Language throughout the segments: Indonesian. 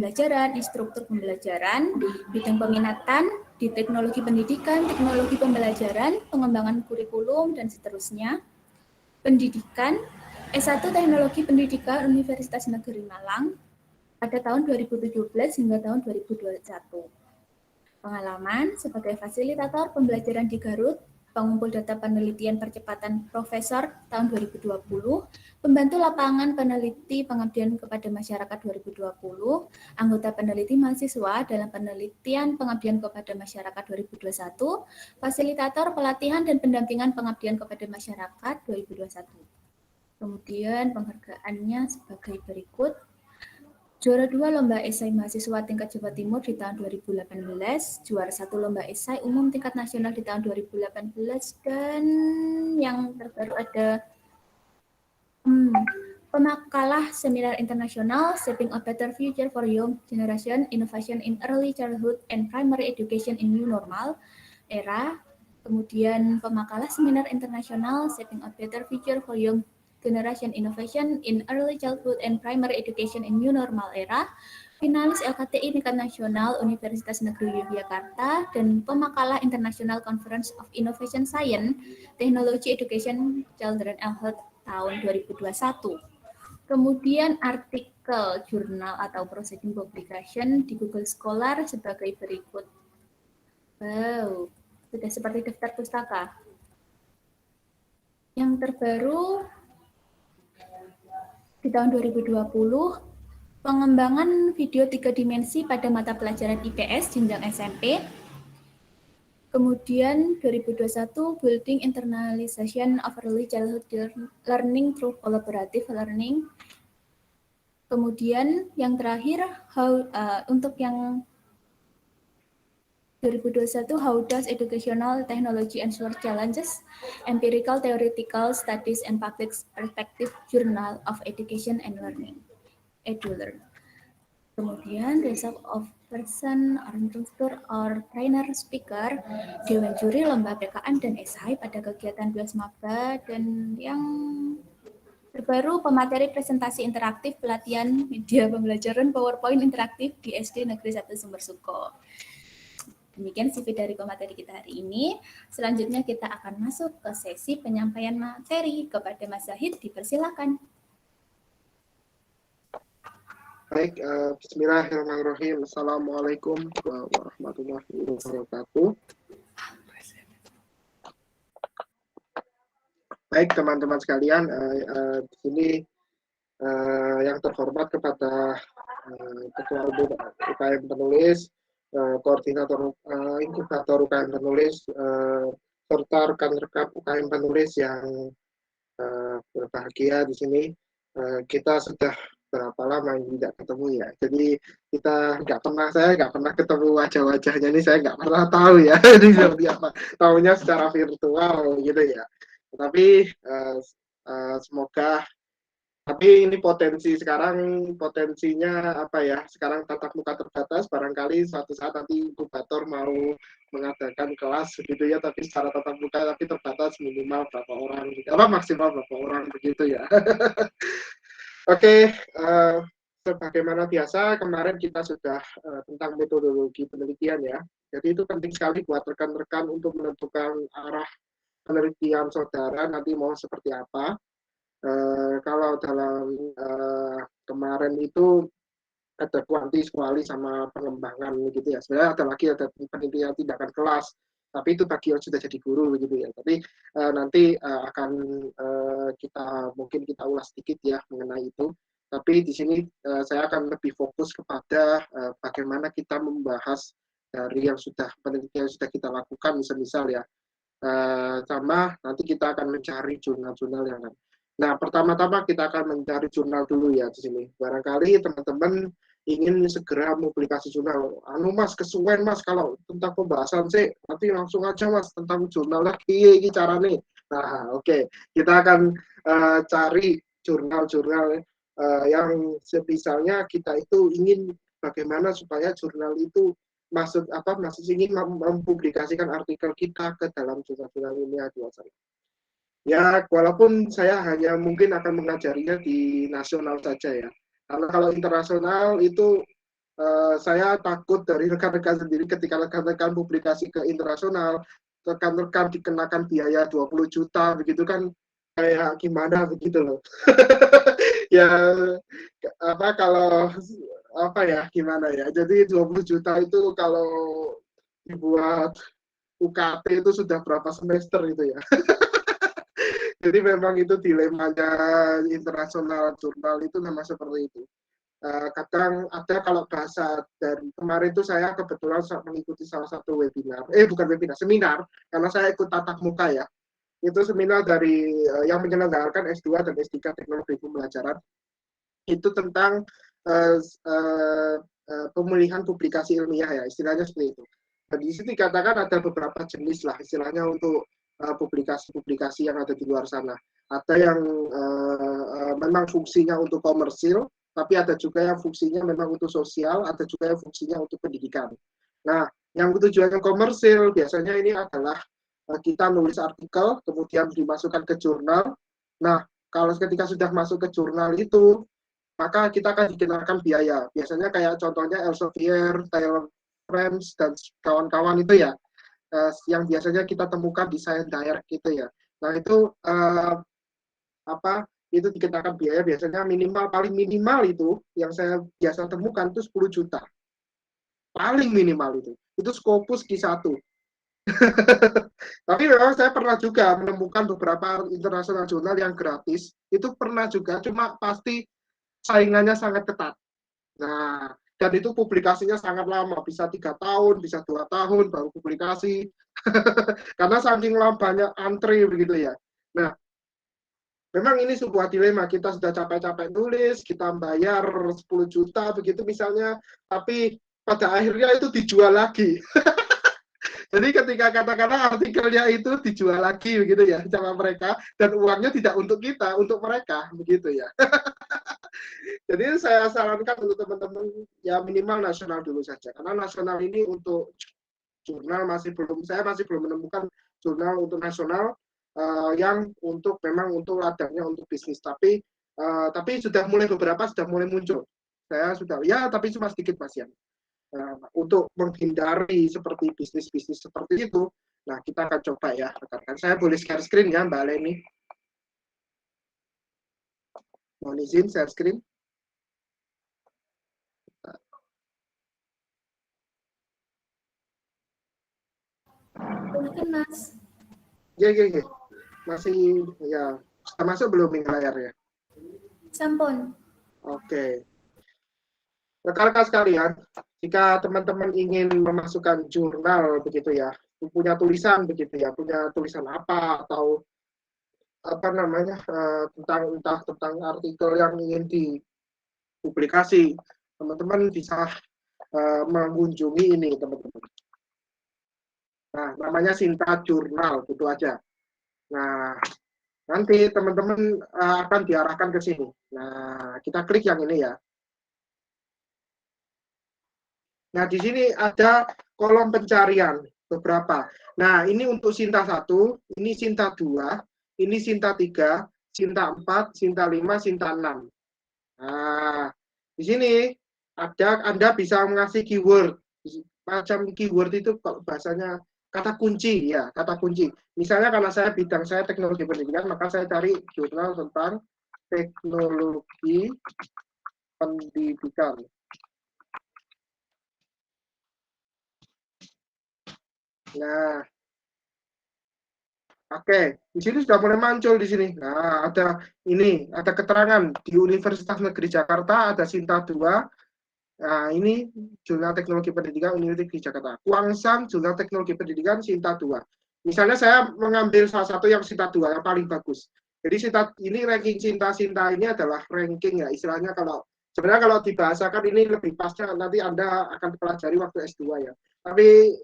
pembelajaran, instruktur pembelajaran, bidang peminatan, di teknologi pendidikan, teknologi pembelajaran, pengembangan kurikulum, dan seterusnya. Pendidikan, S1 Teknologi Pendidikan Universitas Negeri Malang pada tahun 2017 hingga tahun 2021. Pengalaman sebagai fasilitator pembelajaran di Garut, pengumpul data penelitian percepatan Profesor tahun 2020, pembantu lapangan peneliti pengabdian kepada masyarakat 2020, anggota peneliti mahasiswa dalam penelitian pengabdian kepada masyarakat 2021, fasilitator pelatihan dan pendampingan pengabdian kepada masyarakat 2021. Kemudian penghargaannya sebagai berikut. Juara 2 Lomba Esai Mahasiswa tingkat Jawa Timur di tahun 2018, juara 1 Lomba Esai Umum tingkat nasional di tahun 2018, dan yang terbaru ada pemakalah seminar internasional Shaping a Better Future for Young Generation, Innovation in Early Childhood and Primary Education in New Normal Era. Kemudian pemakalah seminar internasional Shaping a Better Future for Young Generation Innovation in Early Childhood and Primary Education in New Normal Era, finalis LKTI tingkat nasional Universitas Negeri Yogyakarta, dan pemakalah International Conference of Innovation Science, Technology Education, Children and Health tahun 2021. Kemudian artikel jurnal atau proceeding publication di Google Scholar sebagai berikut. Wow, sudah seperti daftar pustaka. Yang terbaru di tahun 2020, pengembangan video 3 dimensi pada mata pelajaran IPS jenjang SMP. Kemudian 2021, Building Internalization of Early Childhood Learning through Collaborative Learning. Kemudian yang terakhir, untuk yang 2021, How Does Educational Technology Answer Challenges? Empirical Theoretical Studies and Public Perspective Journal of Education and Learning, EduLearn. Kemudian result of person or instructor or trainer speaker, Dewan Juri Lomba PKN dan esai pada kegiatan 12 Maba, dan yang terbaru pemateri presentasi interaktif pelatihan media pembelajaran PowerPoint interaktif di SD Negeri 1 Sumber Suko. Demikian CV dari pemateri kita hari ini. Selanjutnya kita akan masuk ke sesi penyampaian materi. Kepada Mas Zahid, dipersilakan. Baik, bismillahirrahmanirrahim. Assalamualaikum warahmatullahi wabarakatuh. Baik, teman-teman sekalian, di sini yang terhormat kepada Ketua Umum UKM Penulis, Koordinator Inkubator UKM Penulis, serta rekan-rekan UKM Penulis yang berbahagia di sini. Kita sudah berapa lama ini tidak ketemu ya, jadi saya nggak pernah ketemu wajah-wajahnya ini, saya nggak pernah tahu ya ini seperti apa, tahunya secara virtual gitu ya. Tapi semoga, tapi ini potensinya apa ya, sekarang tatap muka terbatas, barangkali suatu saat nanti inkubator mau mengadakan kelas gitu ya, tapi secara tatap muka tapi terbatas, minimal berapa orang, maksimal berapa orang begitu ya. Oke, sebagaimana biasa kemarin kita sudah tentang metodologi penelitian ya. Jadi itu penting sekali buat rekan-rekan untuk menentukan arah penelitian saudara nanti mau seperti apa. Kalau dalam kemarin itu ada kuantis, kuali, sama pengembangan gitu ya. Sebenarnya ada penelitian tindakan kelas, tapi itu bagi yang sudah jadi guru gitu ya. Tapi nanti akan mungkin kita ulas sedikit ya mengenai itu. Tapi di sini saya akan lebih fokus kepada bagaimana kita membahas dari yang penelitian yang sudah kita lakukan, misal ya. Sama nanti kita akan mencari jurnal-jurnal yang lain. Nah, pertama-tama kita akan mencari jurnal dulu ya di sini. Barangkali teman-teman ingin segera publikasi jurnal. Mas, kesuwen Mas kalau tentang pembahasan sih, nanti langsung aja Mas tentang jurnal lagi, ini caranya. Nah, oke. Kita akan cari jurnal-jurnal yang misalnya kita itu ingin bagaimana supaya jurnal itu masih ingin mempublikasikan artikel kita ke dalam jurnal-jurnal ilmiah di luar sana. Ya, walaupun saya hanya mungkin akan mengajarinya di nasional saja ya. Karena kalau internasional itu saya takut dari rekan-rekan sendiri ketika rekan-rekan publikasi ke internasional, rekan-rekan dikenakan biaya 20 juta begitu kan, kayak gimana begitu loh. Ya apa kalau apa ya gimana ya. Jadi 20 juta itu kalau dibuat UKT itu sudah berapa semester itu ya. Jadi memang itu dilemanya internasional jurnal itu memang seperti itu. Kadang ada kalau bahasa dari kemarin itu saya kebetulan mengikuti salah satu webinar, bukan webinar, seminar, karena saya ikut tatap muka ya. Itu seminar dari yang menyelenggarakan S2 dan S3 teknologi pembelajaran, itu tentang uh, uh, pemulihan publikasi ilmiah ya, istilahnya seperti itu. Dan di situ dikatakan ada beberapa jenis lah istilahnya untuk publikasi-publikasi yang ada di luar sana. Ada yang memang fungsinya untuk komersil, tapi ada juga yang fungsinya memang untuk sosial, ada juga yang fungsinya untuk pendidikan. Nah, yang tujuannya komersil biasanya ini adalah kita nulis artikel, kemudian dimasukkan ke jurnal. Nah, kalau ketika sudah masuk ke jurnal itu, maka kita akan dikenakan biaya. Biasanya kayak contohnya Elsevier, Taylor Friends, dan kawan-kawan itu ya, yang biasanya kita temukan di Science Direct gitu ya. Nah itu itu dikenakan biaya biasanya minimal, paling minimal itu yang saya biasa temukan itu 10 juta. Paling minimal itu. Itu Scopus Q1. Tapi memang saya pernah juga menemukan beberapa internasional jurnal yang gratis. Itu pernah juga, cuma pasti saingannya sangat ketat. Nah, dan itu publikasinya sangat lama, bisa 3 tahun, bisa 2 tahun baru publikasi, karena saking lamanya antri begitu ya. Nah, memang ini sebuah dilema, kita sudah capek-capek nulis, kita bayar 10 juta begitu misalnya, tapi pada akhirnya itu dijual lagi. Jadi ketika katakanlah artikelnya itu dijual lagi begitu ya sama mereka, dan uangnya tidak untuk kita, untuk mereka begitu ya. Jadi saya sarankan untuk teman-teman ya minimal nasional dulu saja, karena nasional ini untuk jurnal saya masih belum menemukan jurnal untuk nasional yang untuk memang untuk ladangnya untuk bisnis, tapi sudah mulai beberapa sudah mulai muncul. Saya sudah ya, tapi cuma sedikit Mas Yan. Untuk menghindari seperti bisnis-bisnis seperti itu, nah kita akan coba ya rekan-rekan. Saya boleh share screen ya Mbak Leni. Mohon izin share screen. Mungkin Mas. Ya. Masih ya, sudah masuk belum ini layar ya? Sampun. Oke. Rekan-rekan sekalian, jika teman-teman ingin memasukkan jurnal begitu ya, punya tulisan begitu ya, punya tulisan apa atau apa namanya tentang artikel yang ingin dipublikasi, teman-teman bisa mengunjungi ini teman-teman. Nah, namanya Sinta Jurnal, gitu aja. Nah, nanti teman-teman akan diarahkan ke sini. Nah, kita klik yang ini ya. Nah, di sini ada kolom pencarian beberapa. Nah, ini untuk Sinta 1, ini Sinta 2, ini Sinta 3, Sinta 4, Sinta 5, Sinta 6. Nah, di sini Anda bisa mengasih keyword. Macam keyword itu kalau bahasanya kata kunci ya, kata kunci. Misalnya karena bidang saya teknologi pendidikan, maka saya cari jurnal tentang teknologi pendidikan. Nah, oke, di sini sudah mulai muncul di sini. Nah, ada keterangan di Universitas Negeri Jakarta ada Sinta 2. Nah, ini Jurnal Teknologi Pendidikan Universitas Jakarta. Kuangsang Jurnal Teknologi Pendidikan Sinta 2. Misalnya saya mengambil salah satu yang Sinta 2 yang paling bagus. Jadi ini ranking Sinta ini adalah ranking ya, istilahnya sebenarnya kalau dibahasakan ini lebih pasnya nanti Anda akan pelajari waktu S2 ya. Tapi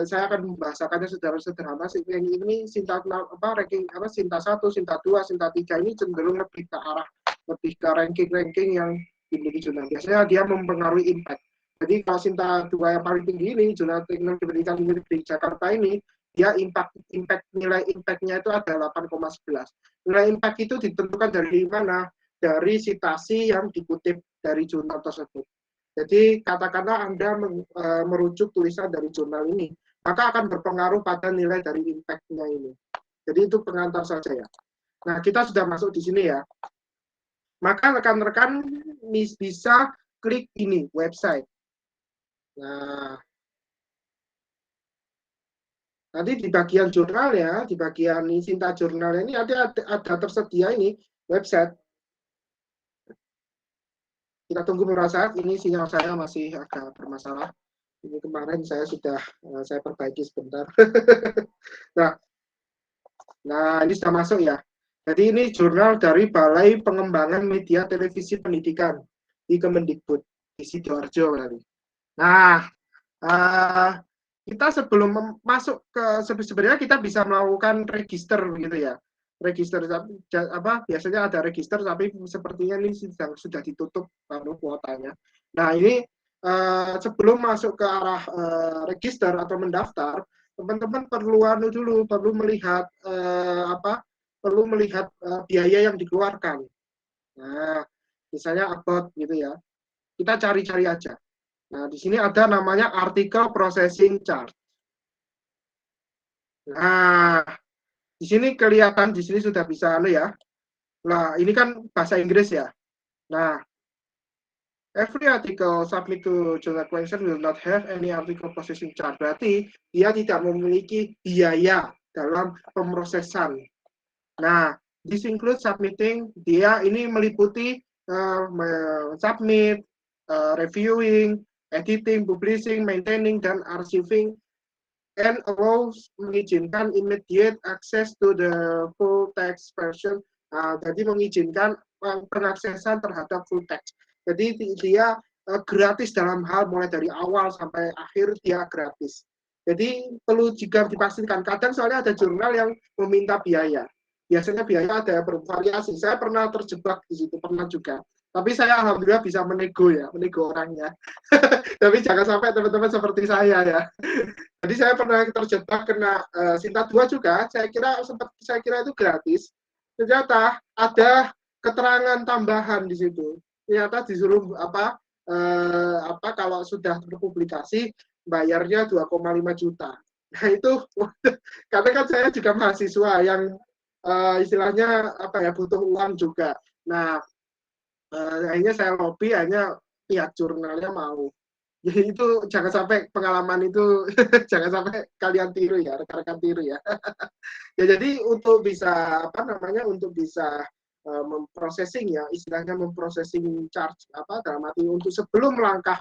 saya akan membahasakannya secara sederhana. Ini Sinta ranking Sinta 1, Sinta 2, Sinta 3 ini cenderung lebih ke ranking-ranking yang dimiliki jurnal. Biasanya dia mempengaruhi impact. Jadi kalau Sinta 2 yang paling tinggi ini, Jurnal Teknologi Pendidikan di Jakarta ini, dia nilai impact-nya itu ada 8,11. Nilai impact itu ditentukan dari mana? Dari citasi yang dikutip dari jurnal tersebut. Jadi katakanlah Anda merujuk tulisan dari jurnal ini, maka akan berpengaruh pada nilai dari impact-nya ini. Jadi itu pengantar saja ya. Nah, kita sudah masuk di sini ya. Maka rekan-rekan bisa klik ini, website. Nah, nanti di bagian jurnal ya, di bagian Sinta jurnal ini ada tersedia ini, website. Kita tunggu beberapa saat, ini sinyal saya masih agak bermasalah. Ini kemarin saya perbaiki sebentar. Nah, ini sudah masuk ya. Jadi ini jurnal dari Balai Pengembangan Media Televisi Pendidikan di Kemendikbud di Sidoarjo. Nah, kita sebelum masuk ke sebenarnya kita bisa melakukan register gitu ya. Register apa biasanya ada register tapi sepertinya ini sudah ditutup kuotanya. Nah, ini sebelum masuk ke arah register atau mendaftar, teman-teman perlu melihat perlu melihat biaya yang dikeluarkan. Nah, misalnya about gitu ya. Kita cari-cari aja. Nah, di sini ada namanya artikel processing charge. Nah, di sini kelihatan, di sini sudah bisa ya. Nah, ini kan bahasa Inggris ya. Nah, every article submit to journal collection will not have any article processing charge. Berarti dia tidak memiliki biaya dalam pemrosesan. Nah, this includes submitting, dia ini meliputi submit, reviewing, editing, publishing, maintaining, dan archiving, and allows mengizinkan immediate access to the full text version. Jadi mengizinkan pengaksesan terhadap full text. Jadi dia gratis dalam hal mulai dari awal sampai akhir dia gratis. Jadi perlu juga dipastikan. Kadang soalnya ada jurnal yang meminta biaya. Biasanya biaya ada bervariasi. Saya pernah terjebak di situ, pernah juga. Tapi saya alhamdulillah bisa menego orangnya. Tapi jangan sampai teman-teman seperti saya ya. Jadi saya pernah terjebak kena Sinta 2 juga. Saya kira itu gratis. Ternyata ada keterangan tambahan di situ. Ternyata disuruh kalau sudah terpublikasi bayarnya 2,5 juta. Nah itu karena kan saya juga mahasiswa yang istilahnya butuh uang juga. Nah, akhirnya saya lobby, hanya pihak jurnalnya mau. Jadi itu jangan sampai pengalaman itu jangan sampai kalian tiru ya, rekan-rekan tiru ya. Ya jadi untuk bisa untuk bisa memprosesing ya, istilahnya memprosesing charge dalam arti untuk sebelum melangkah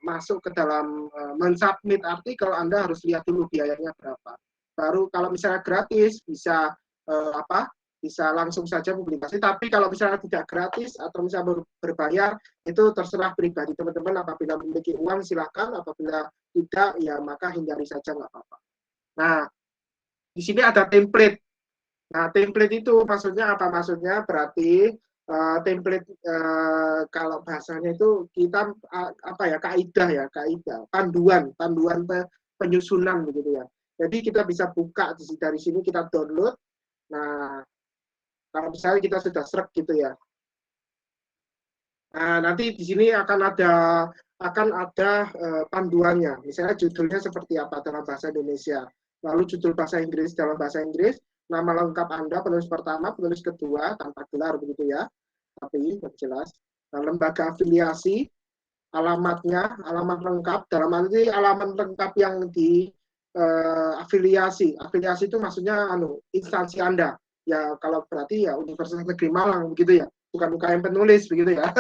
masuk ke dalam mensubmit artikel, Anda harus lihat dulu biayanya berapa. Baru kalau misalnya gratis bisa bisa langsung saja publikasi. Tapi kalau misalnya tidak gratis atau misalnya berbayar, itu terserah pribadi teman-teman. Apabila memiliki uang silakan, apabila tidak ya maka hindari saja, nggak apa-apa. Nah, di sini ada template. Nah, template itu maksudnya apa? Maksudnya berarti template kalau bahasanya itu kita kaidah, panduan penyusunan begitu ya. Jadi kita bisa buka dari sini, kita download. Nah, kalau misalnya kita sudah srek gitu ya. Nah, nanti di sini akan ada panduannya. Misalnya judulnya seperti apa dalam bahasa Indonesia. Lalu judul bahasa Inggris dalam bahasa Inggris, nama lengkap Anda, penulis pertama, penulis kedua, tanpa gelar begitu ya. Tapi jelas. Nah, lembaga afiliasi, alamatnya, alamat lengkap, dalam arti alamat lengkap yang di afiliasi. Afiliasi itu maksudnya instansi Anda. Ya kalau berarti ya Universitas Negeri Malang begitu ya, bukan UKM penulis begitu ya.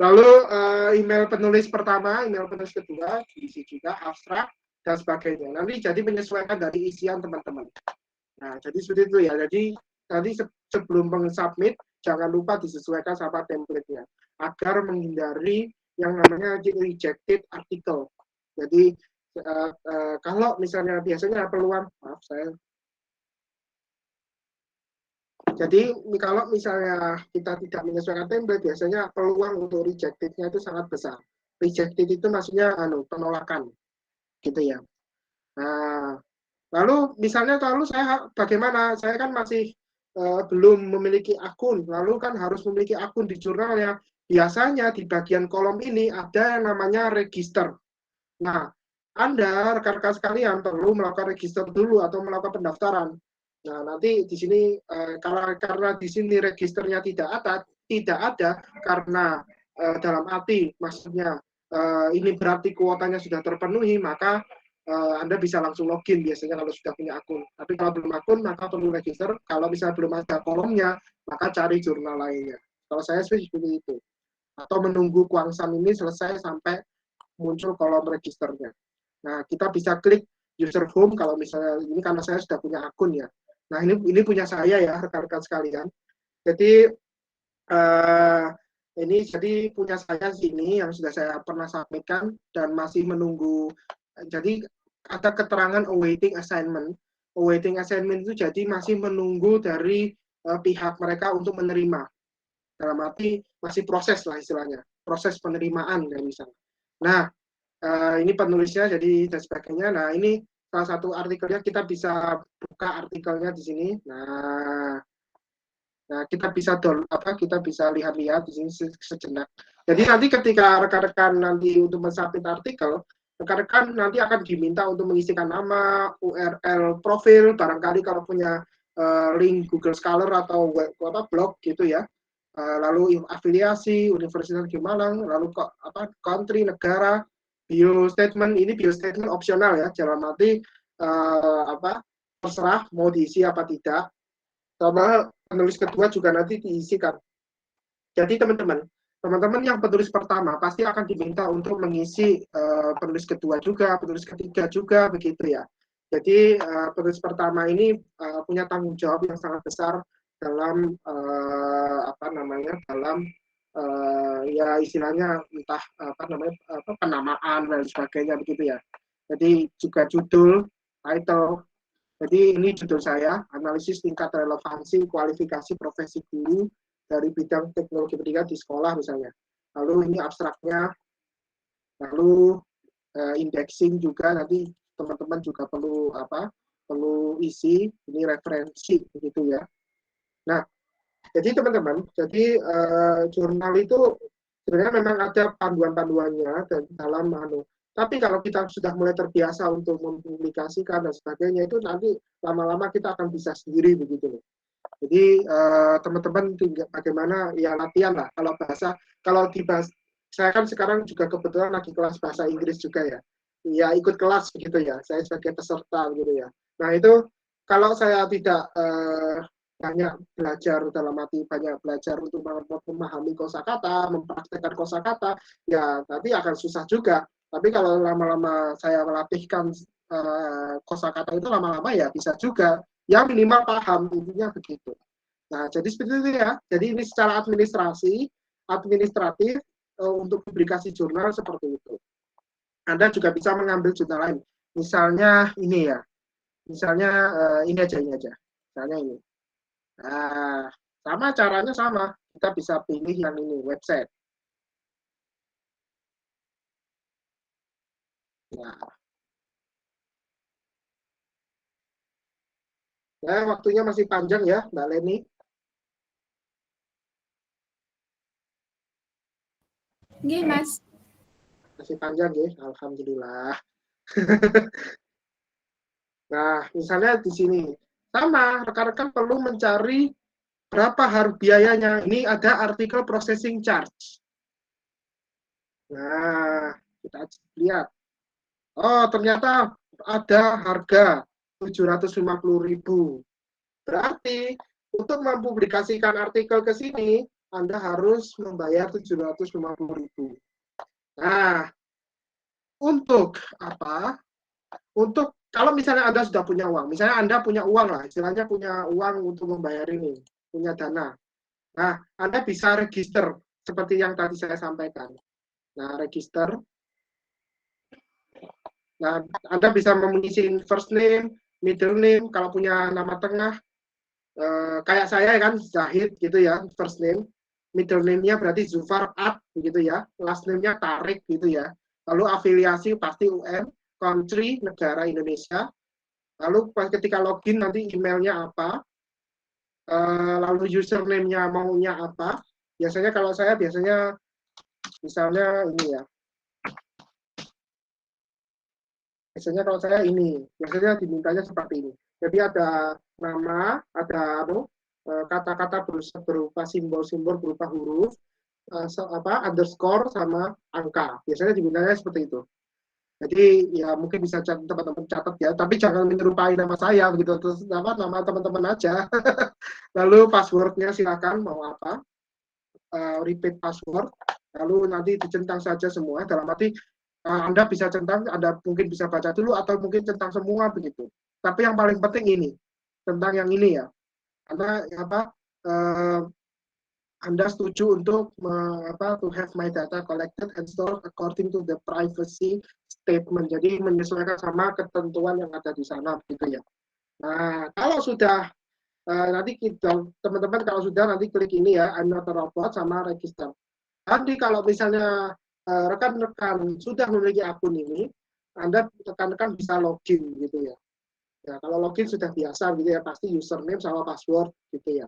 Lalu email penulis pertama, email penulis kedua, diisi juga abstrak dan sebagainya. Nanti jadi menyesuaikan dari isian teman-teman. Nah, jadi seperti itu ya. Jadi nanti sebelum meng-submit jangan lupa disesuaikan sama template-nya agar menghindari yang namanya rejected article. Jadi kalau misalnya biasanya peluang, maaf saya. Jadi kalau misalnya kita tidak menyesuaikan template, biasanya peluang untuk rejected-nya itu sangat besar. Rejected itu maksudnya penolakan, gitu ya. Nah, lalu misalnya saya bagaimana? Saya kan masih belum memiliki akun, lalu kan harus memiliki akun di jurnalnya. biasanya di bagian kolom ini ada yang namanya register. Nah, Anda, rekan-rekan sekalian, perlu melakukan register dulu atau melakukan pendaftaran. Nah, nanti di sini, karena di sini registernya tidak ada karena dalam arti, maksudnya ini berarti kuotanya sudah terpenuhi, maka Anda bisa langsung login biasanya kalau sudah punya akun. Tapi kalau belum akun, maka perlu register. Kalau misalnya belum ada kolomnya, maka cari jurnal lainnya. Kalau saya sih seperti itu. Atau menunggu Kuangsan ini selesai sampai muncul kolom registernya. Nah, kita bisa klik user home kalau misalnya ini karena saya sudah punya akun ya. Nah, ini punya saya ya, rekan-rekan sekalian. Jadi ini jadi punya saya sini yang sudah saya pernah sampaikan dan masih menunggu. Jadi ada keterangan awaiting assignment. Awaiting assignment itu jadi masih menunggu dari pihak mereka untuk menerima. Dalam arti masih proses lah istilahnya, proses penerimaan dari sana. Nah, ini penulisnya jadi dan sebagainya. Nah, ini salah satu artikelnya, kita bisa buka artikelnya di sini. Nah, kita bisa lihat-lihat di sini sejenak. Jadi nanti ketika rekan-rekan nanti untuk mensubmit artikel, rekan-rekan nanti akan diminta untuk mengisikan nama, URL profil, barangkali kalau punya link Google Scholar atau blog gitu ya. Lalu afiliasi, Universitas Negeri Malang, lalu country, negara, bio statement. Ini bio statement opsional ya, dalam arti terserah mau diisi apa tidak. Sama penulis kedua juga nanti diisikan. Jadi teman-teman yang penulis pertama pasti akan diminta untuk mengisi penulis kedua juga, penulis ketiga juga, begitu ya. Jadi penulis pertama ini punya tanggung jawab yang sangat besar dalam dalam ya istilahnya entah penamaan dan sebagainya begitu ya. Jadi juga judul, title. Jadi ini judul saya, analisis tingkat relevansi kualifikasi profesi guru dari bidang teknologi pendidikan di sekolah misalnya. Lalu ini abstraknya, lalu indexing juga nanti teman-teman juga perlu isi, ini referensi begitu ya. Nah, jadi teman-teman, jurnal itu sebenarnya memang ada panduan-panduannya dalam tapi kalau kita sudah mulai terbiasa untuk mempublikasikan dan sebagainya, itu nanti lama-lama kita akan bisa sendiri begitu loh. Jadi teman-teman bagaimana ya latihan lah. Kalau di bahasa, saya kan sekarang juga kebetulan lagi kelas bahasa Inggris juga ya. Ya ikut kelas begitu ya. Saya sebagai peserta gitu ya. Nah itu kalau saya tidak banyak belajar dalam arti banyak belajar untuk memahami kosakata, mempraktekkan kosakata, ya nanti akan susah juga. Tapi kalau lama-lama saya melatihkan kosakata itu lama-lama ya bisa juga. Ya minimal paham, intinya begitu. Nah, jadi seperti itu ya. Jadi ini secara administratif untuk publikasi jurnal seperti itu. Anda juga bisa mengambil jurnal lain. Misalnya ini ya. Misalnya ini aja. Misalnya ini. Nah, caranya sama. Kita bisa pilih yang ini, website. Nah, waktunya masih panjang ya, Mbak Leni. Nggih, Mas. Masih panjang ya, alhamdulillah. Nah, misalnya di sini sama, rekan-rekan perlu mencari berapa harga biayanya. Ini ada artikel processing charge. Nah, kita lihat. Oh, ternyata ada harga 750.000. Berarti untuk mempublikasikan artikel ke sini, Anda harus membayar 750.000. Nah, untuk apa? Untuk kalau misalnya Anda sudah punya uang, misalnya Anda punya uang lah, istilahnya punya uang untuk membayar ini, punya dana. Nah, Anda bisa register seperti yang tadi saya sampaikan. Nah, register. Nah, Anda bisa mengisi first name, middle name, kalau punya nama tengah, kayak saya kan, Zahid gitu ya, first name. Middle name-nya berarti Zufar At, gitu ya. Last name-nya Tarik, gitu ya. Lalu afiliasi pasti UN, country, negara Indonesia. Lalu ketika login nanti emailnya apa, lalu username-nya maunya apa, Biasanya kalau saya misalnya ini ya. Biasanya kalau saya ini, biasanya dimintanya seperti ini. Jadi ada nama, ada kata-kata berupa simbol-simbol berupa huruf, underscore sama angka. Biasanya dimintanya seperti itu. Jadi ya mungkin bisa teman-teman catat ya, tapi jangan menyerupai nama saya begitu, terus nama teman-teman aja. Lalu passwordnya silakan mau apa, repeat password, lalu nanti dicentang saja semua, dalam arti Anda bisa centang, Anda mungkin bisa baca dulu atau mungkin centang semua begitu. Tapi yang paling penting ini, tentang yang ini ya, karena Anda setuju untuk to have my data collected and stored according to the privacy statement. Jadi menyesuaikan sama ketentuan yang ada di sana begitu ya. Nah, kalau sudah nanti teman-teman kalau sudah nanti klik ini ya, I'm not a robot sama register. Nanti kalau misalnya rekan-rekan sudah memiliki akun ini, Anda rekan-rekan bisa login gitu ya. Ya, kalau login sudah biasa gitu ya, pasti username sama password gitu ya.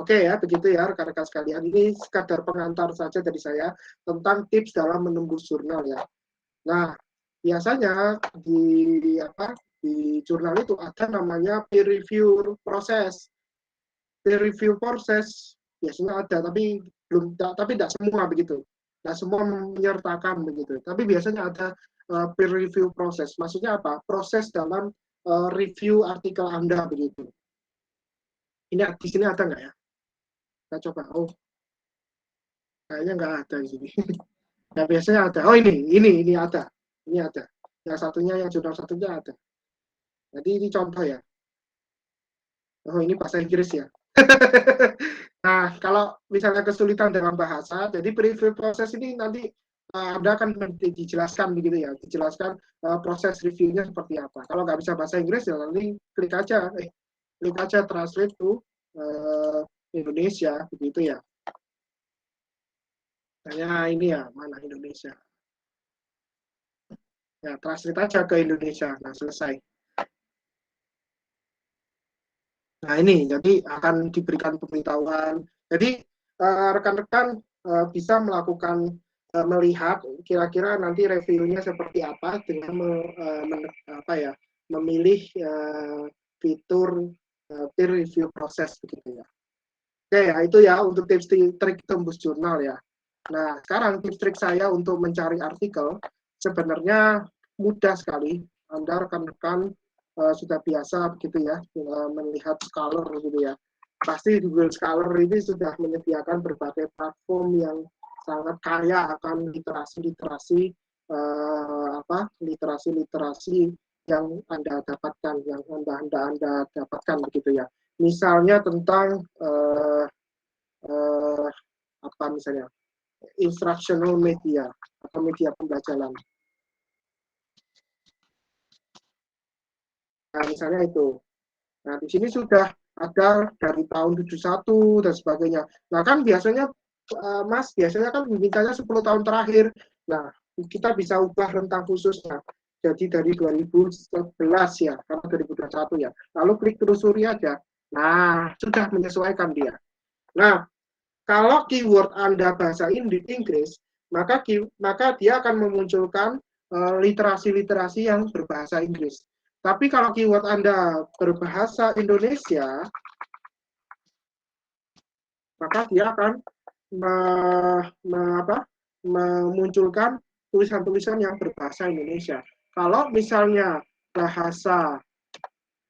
Oke ya, begitu ya rekan-rekan sekalian. Ini sekadar pengantar saja dari saya tentang tips dalam menembus jurnal ya. Nah, biasanya di jurnal itu ada namanya peer review proses. Peer review proses biasanya ada, tapi tidak semua begitu. Tidak semua menyertakan begitu. Tapi biasanya ada peer review proses. Maksudnya apa? Proses dalam review artikel Anda begitu. Ini di sini ada nggak ya? Kita coba. Oh, kayaknya nggak ada di sini. Ya biasanya ada. Oh ini ada. Ini ada. Yang satunya, yang jurnal satunya ada. Jadi ini contoh ya. Oh ini bahasa Inggris ya. Nah kalau misalnya kesulitan dengan bahasa, jadi preview proses ini nanti Anda akan dijelaskan begitu ya, dijelaskan proses reviewnya seperti apa. Kalau nggak bisa bahasa Inggris ya nanti klik aja translate to Indonesia begitu ya. Hanya ini ya, mana Indonesia. Ya, translate aja ke Indonesia. Nah, selesai. Nah, ini jadi akan diberikan pemberitahuan. Jadi rekan-rekan bisa melakukan melihat kira-kira nanti reviewnya seperti apa dengan memilih fitur peer review proses begitu ya. Oke, ya itu ya untuk tips trik tembus jurnal ya. Nah, sekarang tips trik saya untuk mencari artikel sebenarnya mudah sekali. Anda rekan-rekan sudah biasa begitu ya melihat Scholar gitu ya. Pasti Google Scholar ini sudah menyediakan berbagai platform yang sangat kaya akan literasi-literasi literasi-literasi yang Anda dapatkan, yang Anda dapatkan begitu ya. Misalnya tentang apa misalnya instructional media atau media pembelajaran. Nah, misalnya itu. Nah, di sini sudah ada dari tahun 71 dan sebagainya. Nah, kan biasanya Mas, biasanya kan mintanya 10 tahun terakhir. Nah, kita bisa ubah rentang khususnya. Jadi dari 2011 ya, karena 2021 ya. Lalu klik telusuri aja. Nah, sudah menyesuaikan dia. Nah, kalau keyword Anda bahasa Inggris, maka dia akan memunculkan literasi-literasi yang berbahasa Inggris. Tapi kalau keyword Anda berbahasa Indonesia, maka dia akan memunculkan tulisan-tulisan yang berbahasa Indonesia. Kalau misalnya bahasa,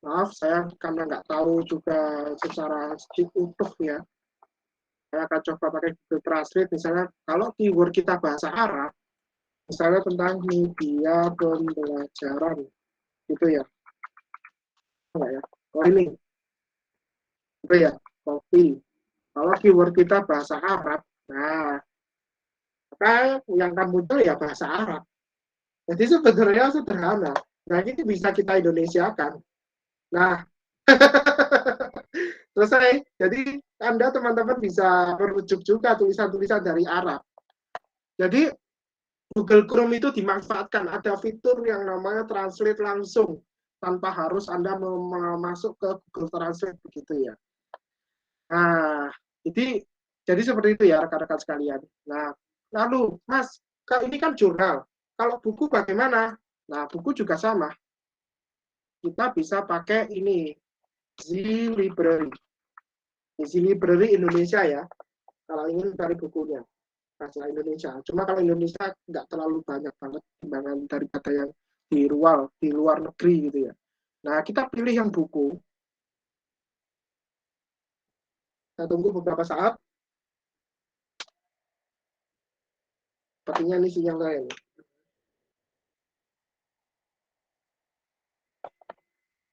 maaf saya karena nggak tahu juga secara utuh ya, saya akan coba pakai Google Translate. Misalnya kalau keyword kita bahasa Arab, misalnya tentang media pembelajaran, gitu ya. Enggak ya? Oh ini, itu ya, kopi. Kalau keyword kita bahasa Arab, nah, maka yang akan muncul ya bahasa Arab. Jadi sebenarnya sederhana. Nah, ini bisa kita Indonesiakan. Nah, selesai. Jadi Anda teman-teman bisa merujuk juga tulisan-tulisan dari Arab. Jadi Google Chrome itu dimanfaatkan. Ada fitur yang namanya translate langsung tanpa harus Anda masuk ke Google Translate begitu ya. Nah, jadi Jadi seperti itu ya rekan-rekan sekalian. Nah, lalu Mas, kalau ini kan jurnal. Kalau buku bagaimana? Nah, buku juga sama. Kita bisa pakai ini, Z-Library. Z-Library Indonesia ya, kalau ingin cari bukunya. Bahasa Indonesia. Cuma kalau Indonesia nggak terlalu banyak banget timbangan daripada yang di luar negeri gitu ya. Nah, kita pilih yang buku. Kita tunggu beberapa saat. Sepertinya ini sinyal lain.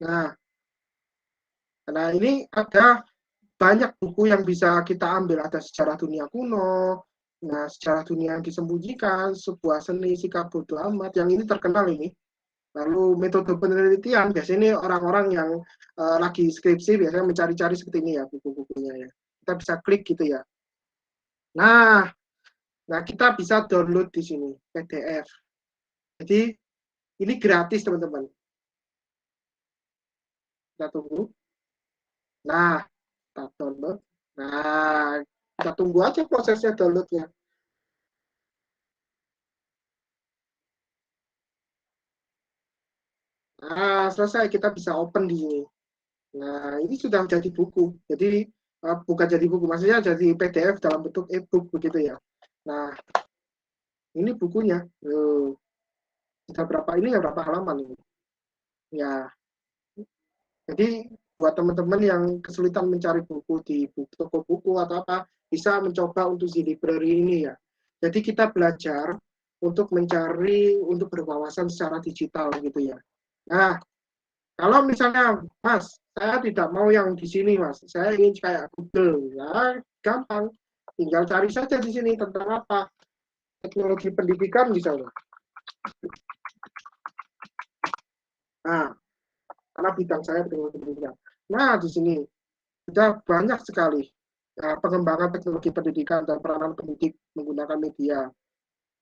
Nah, nah ini ada banyak buku yang bisa kita ambil. Ada sejarah dunia kuno, nah sejarah dunia yang disembunyikan, sebuah seni sikap bodoh amat. Yang ini terkenal ini. Lalu metode penelitian, biasanya ini orang-orang yang lagi skripsi biasanya mencari-cari seperti ini ya buku-bukunya ya. Kita bisa klik gitu ya. Nah, kita bisa download di sini PDF. Jadi ini gratis teman-teman. Kita tunggu. Nah, kita download. Nah, kita tunggu aja prosesnya downloadnya. Nah, selesai kita bisa open di sini. Nah, ini sudah jadi buku. Jadi bukan jadi buku, maksudnya jadi PDF dalam bentuk e-book begitu ya. Nah, ini bukunya. Sudah berapa ini ya, berapa halaman ini? Ya, jadi buat teman-teman yang kesulitan mencari buku di toko buku atau apa, bisa mencoba untuk Z-Library ini ya. Jadi kita belajar untuk mencari, untuk berwawasan secara digital gitu ya. Nah, kalau misalnya, Mas, saya tidak mau yang di sini, Mas. Saya ingin kayak Google. Ya, gampang. Tinggal cari saja di sini tentang apa. Teknologi pendidikan misalnya. Nah, karena bidang saya teknologi pendidikan. Nah, di sini sudah banyak sekali pengembangan teknologi pendidikan dan peranan pendidik menggunakan media,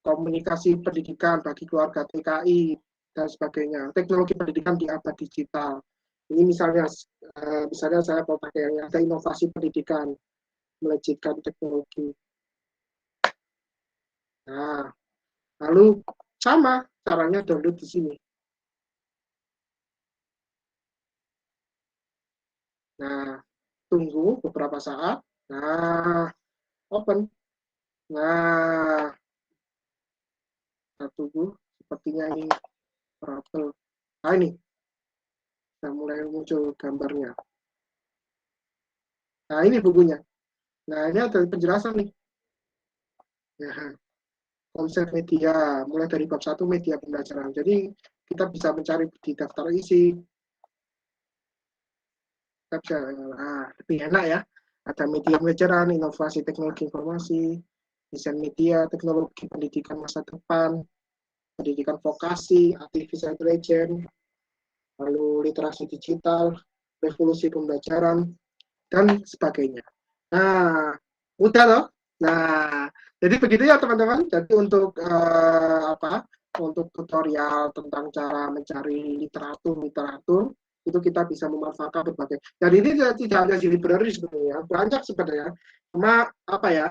komunikasi pendidikan bagi keluarga TKI, dan sebagainya. Teknologi pendidikan di abad digital. Ini misalnya saya mau pakai yang ada inovasi pendidikan, melejitkan teknologi. Nah, lalu sama caranya download di sini. Nah, tunggu beberapa saat. Nah, open. Nah, kita tunggu. Sepertinya ini trouble. Nah, ini sudah mulai muncul gambarnya. Nah, ini bukunya. Nah, ini ada penjelasan nih. Nah, konsep media, mulai dari bab 1 media pembelajaran. Jadi, kita bisa mencari di daftar isi. Kita bisa, lebih enak ya. Ada media pembelajaran, inovasi teknologi informasi, desain media, teknologi pendidikan masa depan, pendidikan vokasi, artificial intelligence, lalu literasi digital, revolusi pembelajaran, dan sebagainya. Nah, mudah loh. Nah, jadi begitu ya teman-teman. Jadi untuk untuk tutorial tentang cara mencari literatur itu kita bisa memanfaatkan berbagai. Dan ini tidak hanya di library sebenarnya, banyak sebenarnya. Cuma apa ya?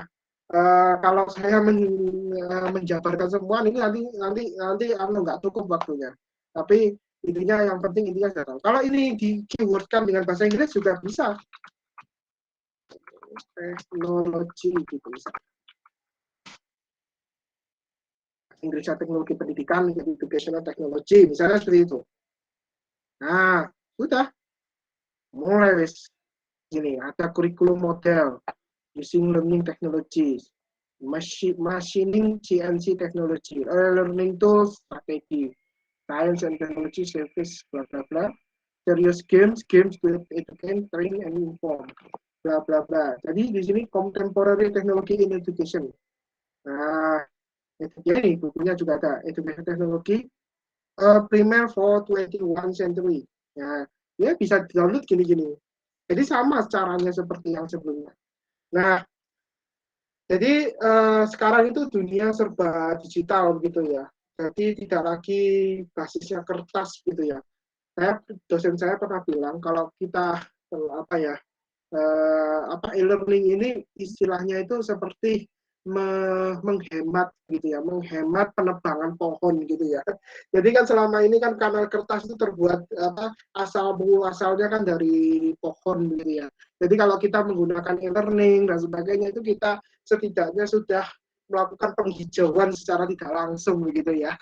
Kalau saya menjabarkan semua ini nanti nggak cukup waktunya. Tapi intinya yang penting intinya saya tahu. Kalau ini di keywordkan dengan bahasa Inggris juga bisa. Teknologi gitu bisa. Inggrisnya teknologi pendidikan, educational technology, misalnya seperti itu. Nah, sudah mulai wis gini, ada kurikulum model, using learning technologies, machining CNC technology, learning tools, strategi, science and technology service, bla bla bla, serious games to educate, train and inform, bla bla bla. Jadi di sini contemporary technology in education. Nah, ini bukunya juga ada education technology primer for 21 century. Ya, ya bisa download gini-gini. Jadi sama caranya seperti yang sebelumnya. Nah, jadi sekarang itu dunia serba digital gitu ya. Jadi tidak lagi basisnya kertas gitu ya. Dosen saya pernah bilang kalau kita apa ya e-learning ini istilahnya itu seperti menghemat gitu ya, menghemat penebangan pohon gitu ya. Jadi kan selama ini kan kanal kertas itu terbuat asalnya kan dari pohon gitu ya. Jadi kalau kita menggunakan e-learning dan sebagainya itu kita setidaknya sudah melakukan penghijauan secara tidak langsung begitu ya.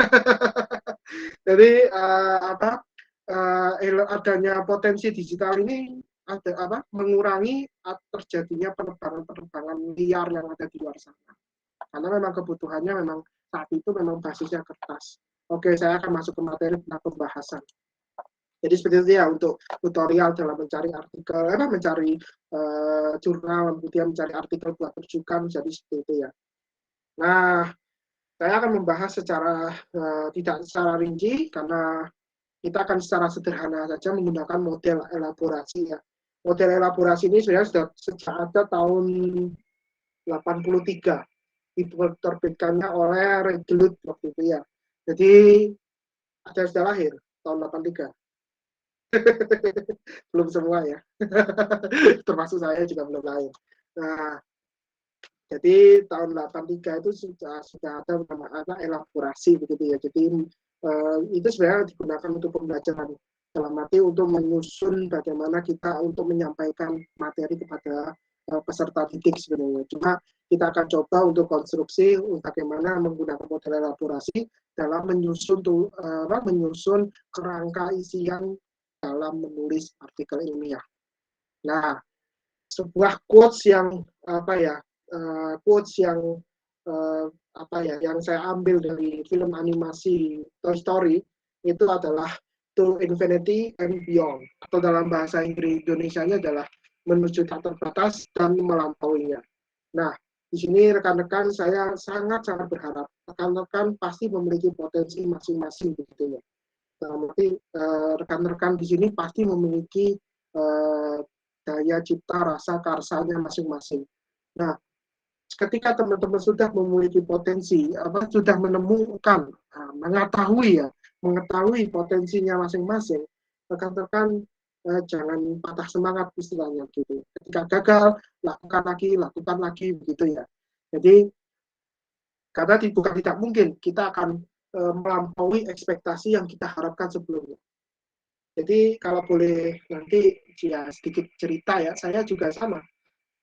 Jadi adanya potensi digital ini mengurangi terjadinya penerbangan liar yang ada di luar sana. Karena memang kebutuhannya memang saat itu memang basisnya kertas. Oke, saya akan masuk ke materi tentang pembahasan. Jadi seperti itu ya untuk tutorial dalam mencari artikel, mencari jurnal, kemudian mencari artikel buat rujukan, jadi seperti itu ya. Nah, saya akan membahas secara tidak secara rinci karena kita akan secara sederhana saja menggunakan model elaborasi ya. Model elaborasi ini sebenarnya sudah sejak ada tahun 83 diterbitkannya oleh Regelut waktu itu ya. Jadi ada yang sudah lahir tahun 83. Belum semua ya. Termasuk saya juga belum lahir. Nah, jadi tahun 83 itu sudah ada nama elaborasi begitu ya. Jadi itu sebenarnya digunakan untuk pembelajaran dalam arti untuk menyusun bagaimana kita untuk menyampaikan materi kepada peserta didik sebenarnya. Cuma kita akan coba untuk konstruksi bagaimana menggunakan model elaborasi dalam menyusun kerangka isian dalam menulis artikel ilmiah. Nah, sebuah quotes yang yang saya ambil dari film animasi Toy Story itu adalah To Infinity and Beyond, atau dalam bahasa Indonesianya adalah menuju tak terbatas dan melampauinya. Nah, di sini rekan-rekan saya sangat-sangat berharap rekan-rekan pasti memiliki potensi masing-masing begitu ya. Berarti rekan-rekan di sini pasti memiliki daya cipta rasa karsanya masing-masing. Nah, ketika teman-teman sudah memiliki potensi, sudah menemukan, mengetahui potensinya masing-masing, rekan-rekan jangan patah semangat istilahnya gitu. Ketika gagal, lakukan lagi begitu ya. Jadi karena bukan tidak mungkin kita akan melampaui ekspektasi yang kita harapkan sebelumnya. Jadi kalau boleh nanti ya sedikit cerita ya, saya juga sama.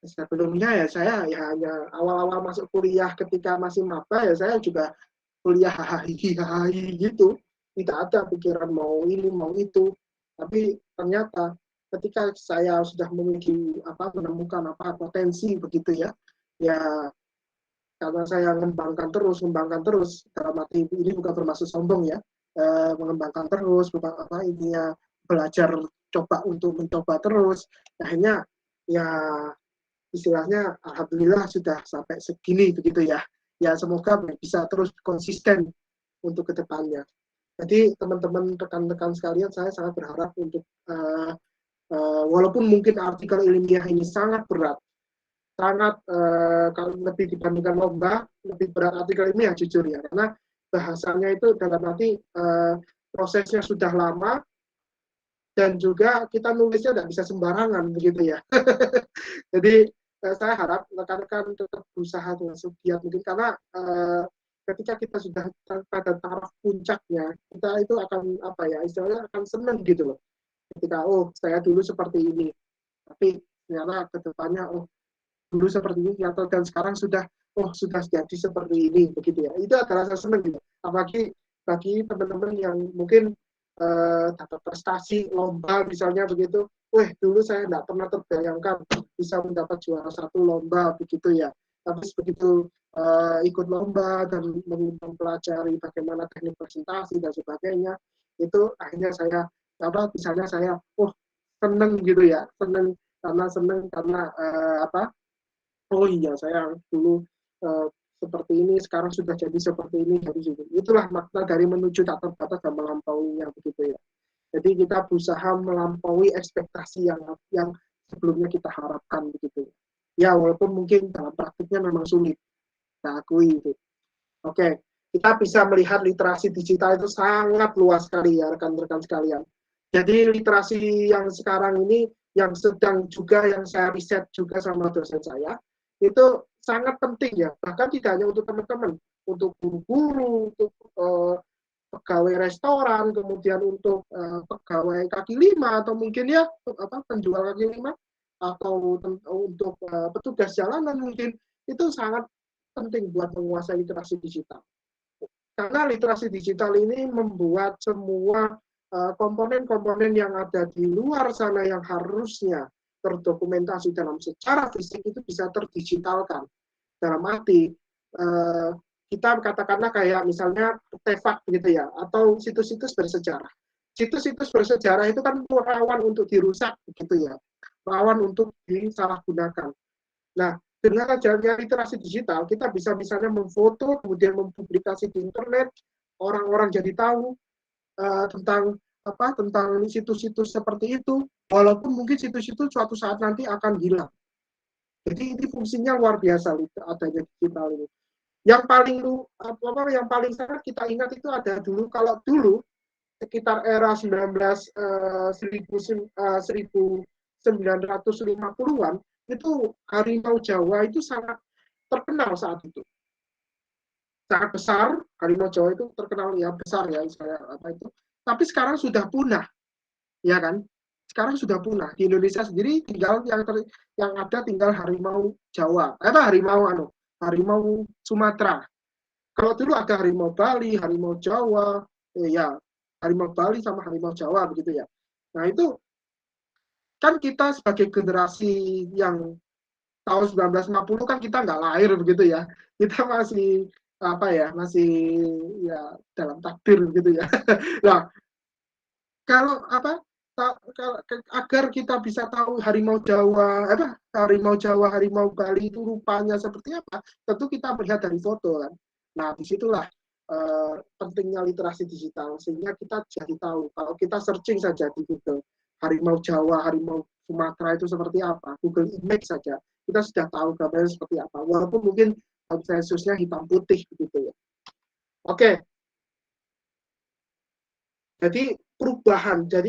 Sebelumnya ya saya ya hanya awal-awal masuk kuliah ketika masih maba ya saya juga kuliah hahaha gitu. Tidak ada pikiran mau ini mau itu. Tapi ternyata ketika saya sudah menemukan potensi begitu ya, ya karena saya mengembangkan terus dalam arti ini bukan bermaksud sombong ya, mengembangkan terus intinya belajar mencoba terus, akhirnya ya istilahnya alhamdulillah sudah sampai segini begitu ya. Ya semoga bisa terus konsisten untuk kedepannya. Jadi teman-teman rekan-rekan sekalian, saya sangat berharap untuk walaupun mungkin artikel ilmiah ini sangat berat, kalau lebih dibandingkan lomba, lebih berat artikel ilmiah jujur ya, karena bahasanya itu dalam arti prosesnya sudah lama dan juga kita nulisnya tidak bisa sembarangan begitu ya. Jadi saya harap rekan-rekan tetap berusaha dengan segiat mungkin karena ketika kita sudah pada taraf puncaknya, kita itu akan istilahnya akan senang gitu loh. Ketika saya dulu seperti ini, tapi ternyata kedepannya dulu seperti ini dan sekarang sudah jadi seperti ini begitu ya. Itu adalah rasa senang gitu. Apalagi bagi teman-teman yang mungkin dapat prestasi lomba misalnya begitu. Dulu saya tidak pernah terbayangkan bisa mendapat juara 1 lomba begitu ya. Tapi begitu ikut lomba dan mempelajari bagaimana teknik presentasi dan sebagainya, itu akhirnya saya misalnya saya seneng gitu ya, seneng karena iya saya dulu seperti ini, sekarang sudah jadi seperti ini, itulah makna dari menuju tak terbatas dan melampauinya begitu ya. Jadi kita berusaha melampaui ekspektasi yang sebelumnya kita harapkan begitu. Ya walaupun mungkin dalam praktiknya memang sulit, kita akui itu. Oke, kita bisa melihat literasi digital itu sangat luas sekali ya rekan-rekan sekalian. Jadi literasi yang sekarang ini yang sedang juga yang saya riset juga sama dosen saya, itu sangat penting ya, bahkan tidak hanya untuk teman-teman, untuk guru-guru, untuk pegawai restoran, kemudian untuk pegawai kaki lima, atau mungkin ya penjual kaki lima, atau untuk petugas jalanan mungkin, itu sangat penting buat menguasai literasi digital. Karena literasi digital ini membuat semua komponen-komponen yang ada di luar sana yang harusnya terdokumentasi dalam secara fisik itu bisa terdigitalkan. Dalam arti kita katakanlah kayak misalnya artefak gitu ya, atau situs-situs bersejarah. Situs-situs bersejarah itu kan rawan untuk dirusak gitu ya, rawan untuk disalahgunakan. Nah, dengan adanya literasi digital, kita bisa misalnya memfoto, kemudian mempublikasi di internet, orang-orang jadi tahu tentang situs-situs seperti itu, walaupun mungkin situs-situs suatu saat nanti akan hilang. Jadi ini fungsinya luar biasa adanya digital ini. Yang paling sangat kita ingat itu ada dulu, kalau dulu sekitar era 1950-an itu harimau Jawa itu sangat terkenal saat itu. Sangat besar, harimau Jawa itu terkenal ya besar ya, itu. Tapi sekarang sudah punah, ya kan? Sekarang sudah punah. Di Indonesia sendiri tinggal yang ada tinggal harimau Jawa. Harimau Sumatera. Kalau dulu ada harimau Bali, harimau Jawa, ya harimau Bali sama harimau Jawa begitu ya. Nah itu kan kita sebagai generasi yang tahun 1950 kan kita nggak lahir begitu ya. Kita masih masih ya dalam takdir begitu ya. Nah, kalau agar kita bisa tahu harimau Jawa, harimau Bali itu rupanya seperti apa, tentu kita melihat dari foto kan. Nah, disitulah pentingnya literasi digital, sehingga kita jadi tahu. Kalau kita searching saja di Google, harimau Jawa, harimau Sumatera itu seperti apa, Google Image saja, kita sudah tahu gambarnya seperti apa, walaupun mungkin sensusnya hitam putih begitu ya. Oke. Jadi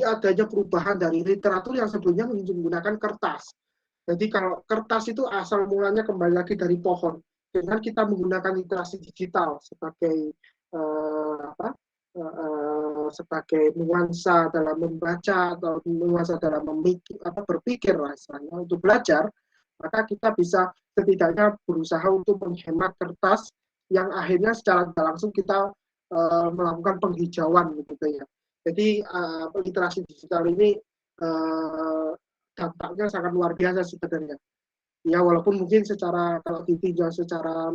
adanya perubahan dari literatur yang sebelumnya menggunakan kertas. Jadi kalau kertas itu asal mulanya kembali lagi dari pohon. Dengan kita menggunakan literasi digital sebagai sebagai nuansa dalam membaca atau nuansa dalam berpikir lah istilahnya untuk belajar, maka kita bisa setidaknya berusaha untuk menghemat kertas yang akhirnya secara tidak langsung kita melakukan penghijauan gitu ya. Jadi literasi digital ini dampaknya sangat luar biasa sebenarnya. Ya walaupun mungkin kalau ditinjau secara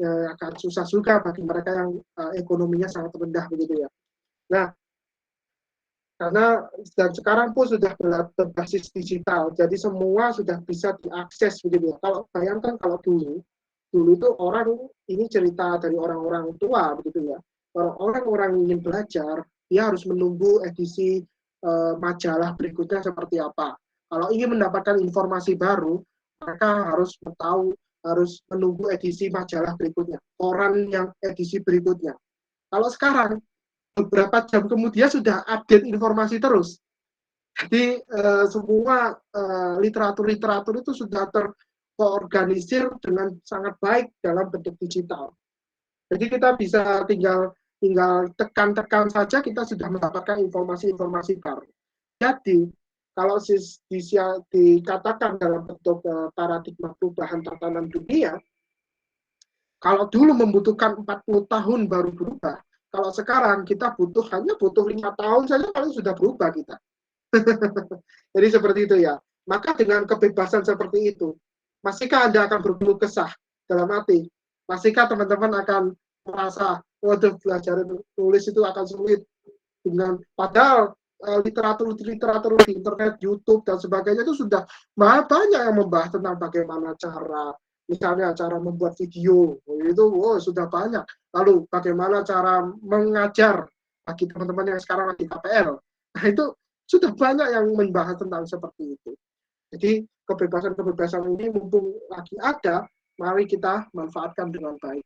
akan susah juga bagi mereka yang ekonominya sangat rendah begitu ya. Nah, karena dan sekarang pun sudah berbasis digital, jadi semua sudah bisa diakses begitu ya. Kalau bayangkan kalau dulu itu orang, ini cerita dari orang-orang tua begitu ya. Kalau orang-orang ingin belajar, dia harus menunggu edisi majalah berikutnya seperti apa. Kalau ingin mendapatkan informasi baru, mereka harus menunggu edisi majalah berikutnya, koran yang edisi berikutnya. Kalau sekarang, beberapa jam kemudian sudah update informasi terus. Jadi semua literatur itu sudah terorganisir dengan sangat baik dalam bentuk digital. Jadi kita bisa tinggal tekan-tekan saja, kita sudah mendapatkan informasi-informasi baru. Jadi kalau dikatakan dalam bentuk paradigma perubahan tatanan dunia, kalau dulu membutuhkan 40 tahun baru berubah, kalau sekarang kita hanya butuh 5 tahun saja paling sudah berubah kita. Jadi seperti itu ya. Maka dengan kebebasan seperti itu, masihkah Anda akan berkeluh kesah dalam arti? Masihkah teman-teman akan merasa, waduh belajar tulis itu akan sulit? Padahal literatur di internet, YouTube, dan sebagainya itu sudah banyak yang membahas tentang bagaimana misalnya cara membuat video, itu sudah banyak. Lalu bagaimana cara mengajar bagi teman-teman yang sekarang lagi KPL. Nah itu sudah banyak yang membahas tentang seperti itu. Jadi kebebasan-kebebasan ini mumpung lagi ada, mari kita manfaatkan dengan baik.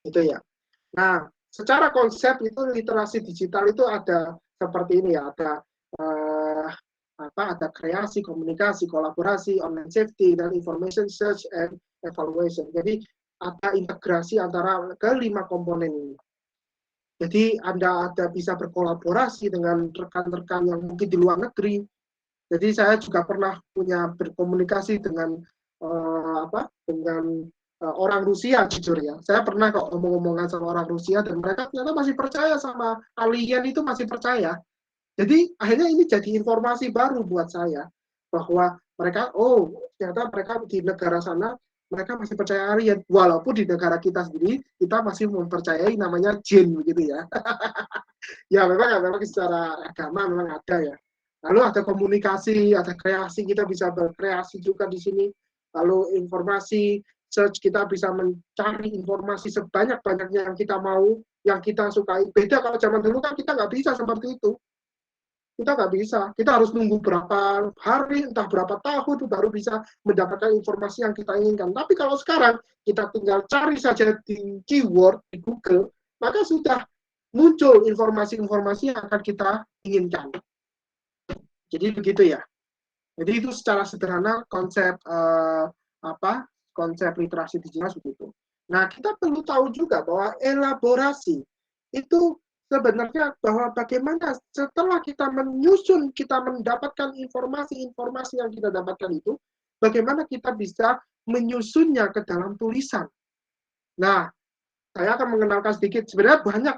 Itu ya. Nah, secara konsep itu literasi digital itu ada seperti ini ya, ada ada kreasi, komunikasi, kolaborasi, online safety, dan information search and evaluation. Jadi ada integrasi antara kelima komponen ini. Jadi Anda ada bisa berkolaborasi dengan rekan-rekan yang mungkin di luar negeri. Jadi saya juga pernah punya berkomunikasi dengan orang Rusia, jujur ya. Saya pernah kok ngomong-ngomongan sama orang Rusia dan mereka ternyata masih percaya sama alien, itu masih percaya. Jadi akhirnya ini jadi informasi baru buat saya bahwa mereka, ternyata mereka di negara sana mereka masih percaya alien, walaupun di negara kita sendiri kita masih mempercayai namanya jin begitu ya. Ya memang secara agama memang ada ya. Lalu ada komunikasi, ada kreasi, kita bisa berkreasi juga di sini. Lalu informasi, search, kita bisa mencari informasi sebanyak-banyaknya yang kita mau, yang kita sukai. Beda kalau zaman dulu kan kita nggak bisa seperti itu. Kita nggak bisa. Kita harus nunggu berapa hari, entah berapa tahun, baru bisa mendapatkan informasi yang kita inginkan. Tapi kalau sekarang, kita tinggal cari saja di keyword, di Google, maka sudah muncul informasi-informasi yang akan kita inginkan. Jadi begitu ya. Jadi itu secara sederhana konsep konsep literasi digital begitu. Nah, kita perlu tahu juga bahwa elaborasi itu sebenarnya bahwa bagaimana setelah kita menyusun, kita mendapatkan informasi-informasi yang kita dapatkan itu, bagaimana kita bisa menyusunnya ke dalam tulisan. Nah, saya akan mengenalkan sedikit. Sebenarnya banyak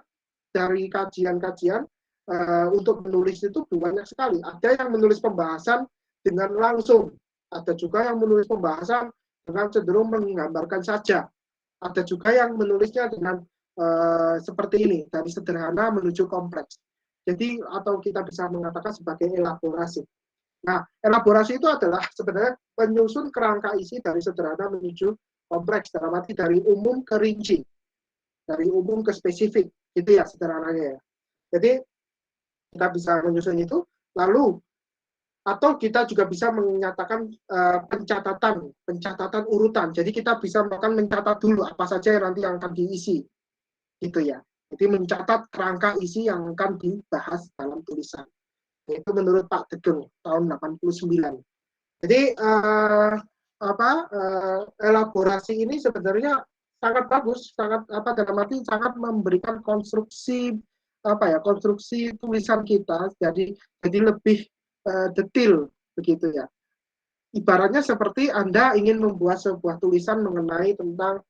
dari kajian-kajian untuk menulis itu banyak sekali. Ada yang menulis pembahasan dengan langsung, ada juga yang menulis pembahasan dengan cenderung menggambarkan saja. Ada juga yang menulisnya dengan seperti ini, dari sederhana menuju kompleks. Jadi atau kita bisa mengatakan sebagai elaborasi. Nah, elaborasi itu adalah sebenarnya penyusun kerangka isi dari sederhana menuju kompleks, dalam arti dari umum ke rinci, dari umum ke spesifik, itu ya sederhananya ya. Jadi kita bisa menyusun itu, lalu atau kita juga bisa menyatakan pencatatan urutan. Jadi kita bisa bahkan mencatat dulu apa saja yang nanti yang akan diisi, gitu ya. Jadi mencatat kerangka isi yang akan dibahas dalam tulisan. Itu menurut Pak Degeng tahun 89. Jadi elaborasi ini sebenarnya sangat bagus, sangat dalam arti sangat memberikan konstruksi konstruksi tulisan kita jadi lebih detail begitu ya. Ibaratnya seperti Anda ingin membuat sebuah tulisan mengenai tentang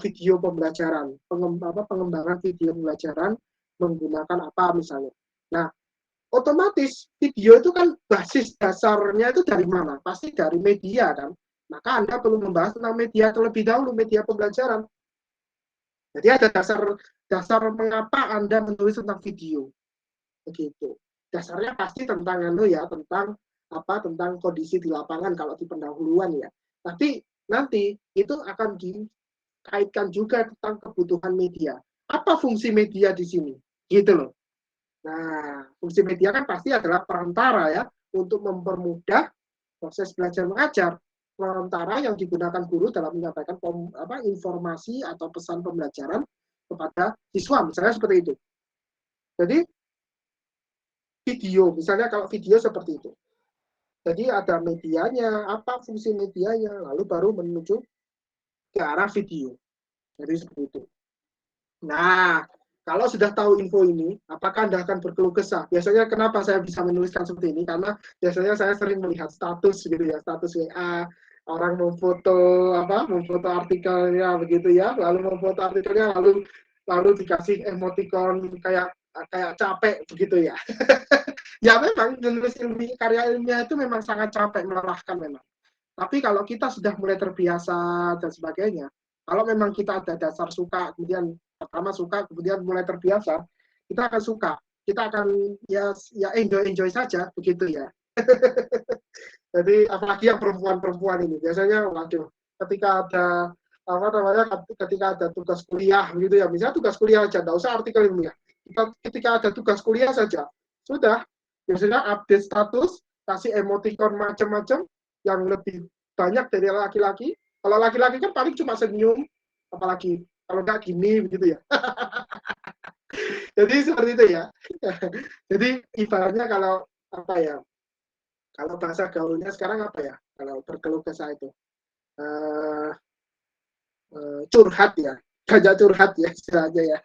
video pembelajaran, pengembangan video pembelajaran menggunakan apa misalnya. Nah, otomatis video itu kan basis dasarnya itu dari mana? Pasti dari media kan. Maka Anda perlu membahas tentang media terlebih dahulu, media pembelajaran. Jadi ada dasar mengapa Anda menulis tentang video. Begitu. Dasarnya pasti tentang tentang kondisi di lapangan kalau di pendahuluan ya. Tapi nanti itu akan dikaitkan juga tentang kebutuhan media. Apa fungsi media di sini? Gitu loh. Nah, fungsi media kan pasti adalah perantara ya untuk mempermudah proses belajar mengajar. Perantara yang digunakan guru dalam menyampaikan informasi atau pesan pembelajaran kepada siswa, misalnya seperti itu. Jadi video, misalnya kalau video seperti itu. Jadi ada medianya, apa fungsi medianya, lalu baru menuju ke arah video. Jadi seperti itu. Nah, kalau sudah tahu info ini, apakah Anda akan berkeluh kesah? Biasanya kenapa saya bisa menuliskan seperti ini? Karena biasanya saya sering melihat status gitu ya, status WA, orang memfoto artikelnya begitu ya, lalu memfoto artikelnya lalu dikasih emoticon kayak capek begitu ya. Ya memang menulis karya ilmiah itu memang sangat capek, melelahkan memang. Tapi kalau kita sudah mulai terbiasa dan sebagainya, kalau memang kita ada dasar suka, kemudian pertama suka, kemudian mulai terbiasa, kita akan suka. Kita akan ya enjoy saja begitu ya. Jadi apalagi yang perempuan-perempuan ini biasanya waduh, ketika ada ketika ada tugas kuliah gitu ya, misalnya tugas kuliah aja, nggak usah artikel ilmiah. Ketika ada tugas kuliah saja, sudah biasanya update status, kasih emoticon macam-macam yang lebih banyak dari laki-laki. Kalau laki-laki kan paling cuma senyum, apalagi kalau nggak gini begitu ya. Jadi seperti itu ya. Jadi ibaratnya kalau Kalau bahasa gaulnya sekarang apa ya? Kalau berkeluh kesah itu uh, curhat ya, banyak curhat ya istilahnya ya.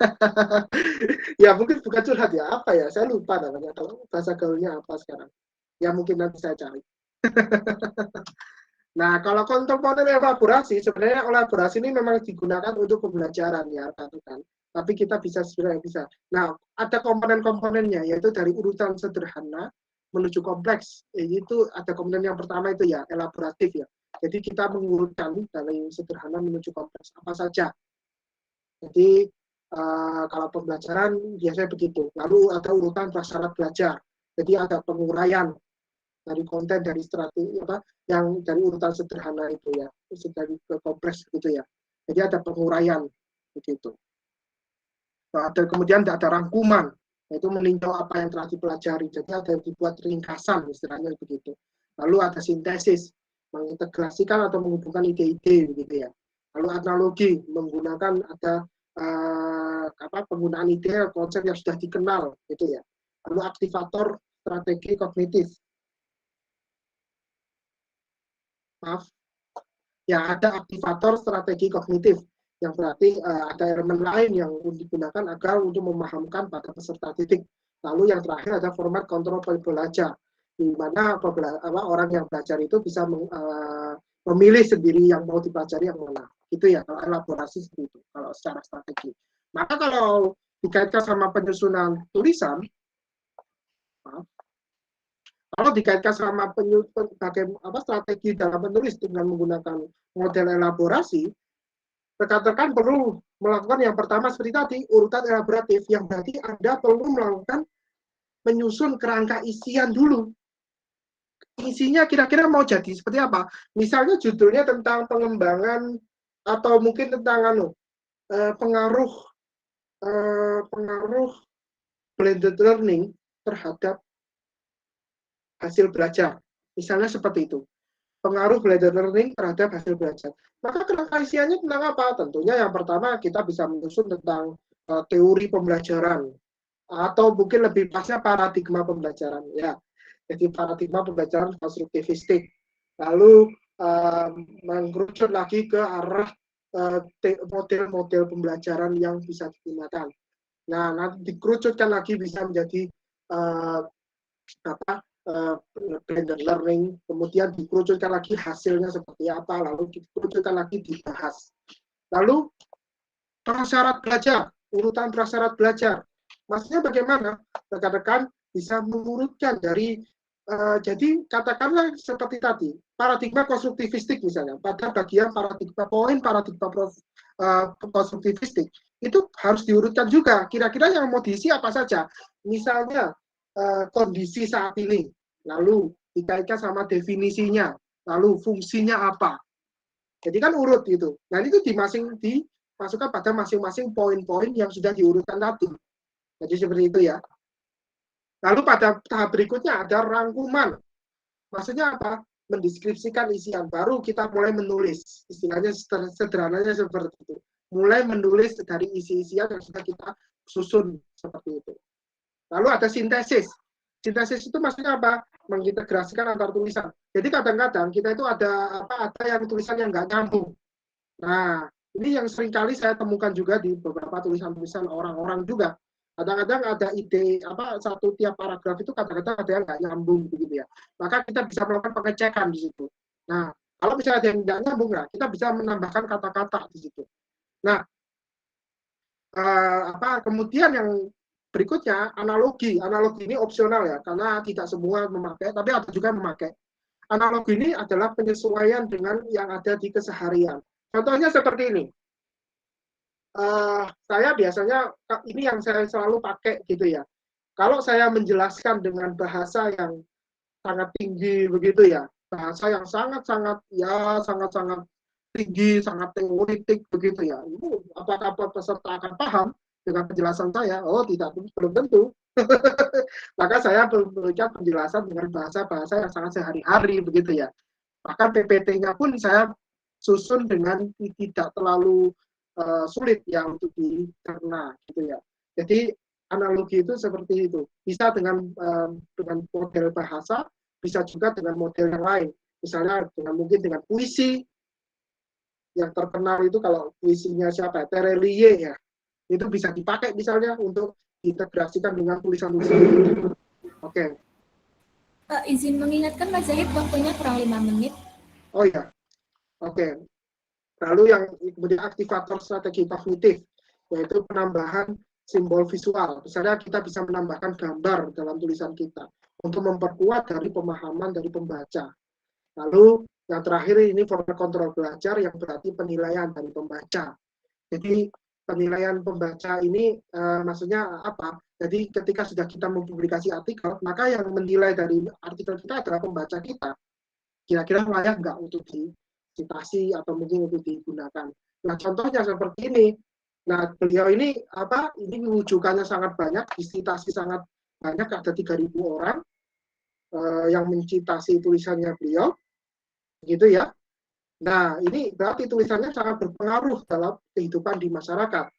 Ya mungkin bukan curhat ya, apa ya? Saya lupa namanya. Kalau bahasa gaulnya apa sekarang? Ya mungkin nanti saya cari. Nah, kalau komponen elaborasi, sebenarnya elaborasi ini memang digunakan untuk pembelajaran ya, kan. Tapi kita bisa sebenarnya bisa. Nah, ada komponen-komponennya, yaitu dari urutan sederhana menuju kompleks. Itu ada komponen yang pertama itu ya, elaboratif ya. Jadi kita mengurutkan dari sederhana menuju kompleks apa saja. Jadi kalau pembelajaran biasanya begitu. Lalu ada urutan prasyarat belajar. Jadi ada penguraian dari konten, dari strategi apa yang dari urutan sederhana itu ya, dari ke kompleks gitu ya. Jadi ada penguraian begitu. Ada kemudian ada rangkuman, yaitu meninjau apa yang telah dipelajari. Jadi ada yang dibuat ringkasan istilahnya begitu. Lalu ada sintesis, mengintegrasikan atau menghubungkan ide-ide begitu ya. Lalu analogi, menggunakan ada penggunaan ide konsep yang sudah dikenal gitu ya. Lalu aktivator strategi kognitif. Maaf, ya ada aktivator strategi kognitif yang berarti ada elemen lain yang digunakan agar untuk memahamkan pada peserta didik. Lalu yang terakhir ada format kontrol belajar, di mana orang yang belajar itu bisa memilih sendiri yang mau dipelajari yang mana. Itu ya kalau elaborasi seperti itu, kalau secara strategi. Maka kalau dikaitkan sama penyusunan tulisan, maaf, kalau dikaitkan sama strategi dalam menulis dengan menggunakan model elaborasi, rekan-rekan perlu melakukan yang pertama seperti tadi, urutan elaboratif, yang berarti Anda perlu melakukan menyusun kerangka isian dulu. Isinya kira-kira mau jadi seperti apa? Misalnya judulnya tentang pengembangan atau mungkin tentang pengaruh blended learning terhadap hasil belajar. Misalnya seperti itu. Pengaruh blended learning terhadap hasil belajar. Maka kerangka isiannya tentang apa? Tentunya yang pertama kita bisa menyusun tentang teori pembelajaran atau mungkin lebih pasnya paradigma pembelajaran ya. Jadi paradigma pembelajaran konstruktivistik. Lalu mengkerucut lagi ke arah model-model pembelajaran yang bisa digunakan. Nah, nanti dikerucutkan lagi bisa menjadi blended learning, kemudian dikerucutkan lagi hasilnya seperti apa, lalu dikerucutkan lagi dibahas. Lalu prasyarat belajar, urutan prasyarat belajar. Maksudnya bagaimana? Rekan-rekan bisa mengurutkan dari jadi katakanlah seperti tadi, paradigma konstruktivistik misalnya, pada bagian paradigma konstruktivistik, itu harus diurutkan juga. Kira-kira yang mau diisi apa saja? Misalnya kondisi saat ini, lalu dikaitkan sama definisinya, lalu fungsinya apa. Jadi kan urut gitu. Nah itu dimasukkan pada masing-masing poin-poin yang sudah diurutkan tadi. Jadi seperti itu ya. Lalu pada tahap berikutnya ada rangkuman. Maksudnya apa? Mendeskripsikan isian. Baru kita mulai menulis. Istilahnya sederhananya seperti itu. Mulai menulis dari isi-isian yang sudah kita susun seperti itu. Lalu ada sintesis. Sintesis itu maksudnya apa? Mengintegrasikan antar tulisan. Jadi kadang-kadang kita itu ada yang tulisan yang nggak nyambung. Nah, ini yang seringkali saya temukan juga di beberapa tulisan-tulisan orang-orang juga. Kadang-kadang ada ide satu tiap paragraf itu kadang-kadang ada yang nggak nyambung begitu ya. Maka kita bisa melakukan pengecekan di situ. Nah, kalau misalnya ada yang nggak nyambung ya, kita bisa menambahkan kata-kata di situ. Nah, kemudian yang berikutnya analogi. Analogi ini opsional ya, karena tidak semua memakai, tapi ada juga yang memakai. Analogi ini adalah penyesuaian dengan yang ada di keseharian. Contohnya seperti ini. Saya biasanya ini yang saya selalu pakai gitu ya. Kalau saya menjelaskan dengan bahasa yang sangat tinggi begitu ya, bahasa yang sangat-sangat tinggi, sangat teoretik begitu ya. Itu apakah peserta akan paham dengan penjelasan saya? Oh tidak, belum tentu. Maka saya memberikan penjelasan dengan bahasa-bahasa yang sangat sehari-hari begitu ya. Bahkan PPT-nya pun saya susun dengan tidak terlalu sulit ya untuk dicerna gitu ya. Jadi analogi itu seperti itu. Bisa dengan model bahasa, bisa juga dengan model yang lain. Misalnya mungkin dengan puisi yang terkenal itu, kalau puisinya siapa? Terelie ya. Itu bisa dipakai misalnya untuk diintegrasikan dengan tulisan-tulisan. Oke. Izin mengingatkan Mas Zahid, waktunya kurang 5 menit. Oh ya, oke. Lalu yang kemudian aktivator strategi kognitif, yaitu penambahan simbol visual. Misalnya kita bisa menambahkan gambar dalam tulisan kita untuk memperkuat dari pemahaman dari pembaca. Lalu yang terakhir ini format kontrol belajar, yang berarti penilaian dari pembaca. Jadi penilaian pembaca ini maksudnya apa? Jadi ketika sudah kita mempublikasi artikel, maka yang menilai dari artikel kita adalah pembaca kita. Kira-kira layak nggak untuk dicitasi atau mungkin untuk digunakan. Nah, contohnya seperti ini. Nah, beliau ini ini rujukannya sangat banyak, disitasi sangat banyak, ada 3.000 orang yang mencitasi tulisannya beliau, gitu ya. Nah, ini berarti tulisannya sangat berpengaruh dalam kehidupan di masyarakat.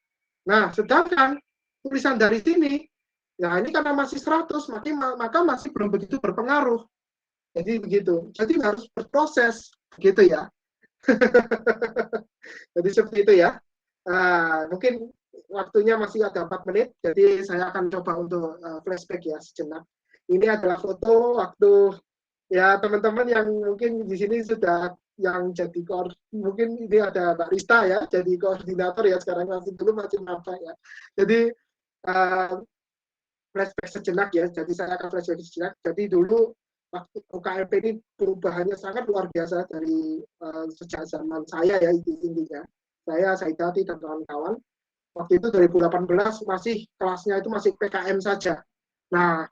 Nah, sedangkan tulisan dari sini, ya ini karena masih 100, maka masih belum begitu berpengaruh. Jadi begitu. Jadi harus berproses, gitu ya. Jadi seperti itu ya. Mungkin waktunya masih ada 4 menit, jadi saya akan coba untuk flashback ya sejenak. Ini adalah foto waktu ya teman-teman yang mungkin di sini sudah yang jadi mungkin ini ada Mbak Rista ya, jadi koordinator ya sekarang, masih apa ya. Jadi flashback sejenak ya, jadi saya akan flashback sejenak. Jadi dulu waktu UKMP ini perubahannya sangat luar biasa dari sejak zaman saya ya, intinya. Saya Saidati dan kawan-kawan. Waktu itu 2018 masih kelasnya itu masih PKM saja. Nah,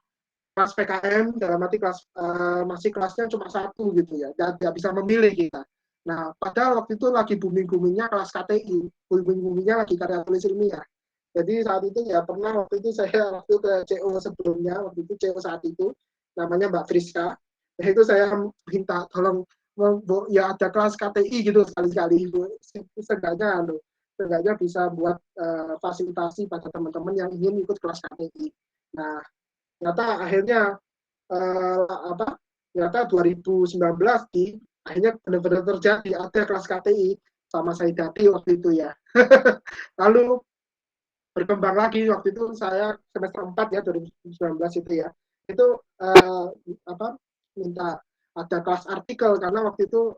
kelas PKM dalam arti masih kelasnya cuma satu gitu ya, tidak bisa memilih kita. Nah, padahal waktu itu lagi booming-boomingnya kelas KTI, booming-boomingnya lagi karya tulis ilmiah. Jadi saat itu ya pernah waktu itu saya waktu ke CO sebelumnya, waktu itu CO saat itu namanya Mbak Friska. Nah, itu saya minta tolong ya ada kelas KTI gitu sekali-sekali, seenggaknya bisa buat fasilitasi pada teman-teman yang ingin ikut kelas KTI. Nah, ternyata akhirnya ternyata 2019 akhirnya benar-benar terjadi ada kelas KTI sama Saidati waktu itu ya. Lalu berkembang lagi waktu itu saya semester 4 ya 2019 itu ya. Itu minta ada kelas artikel karena waktu itu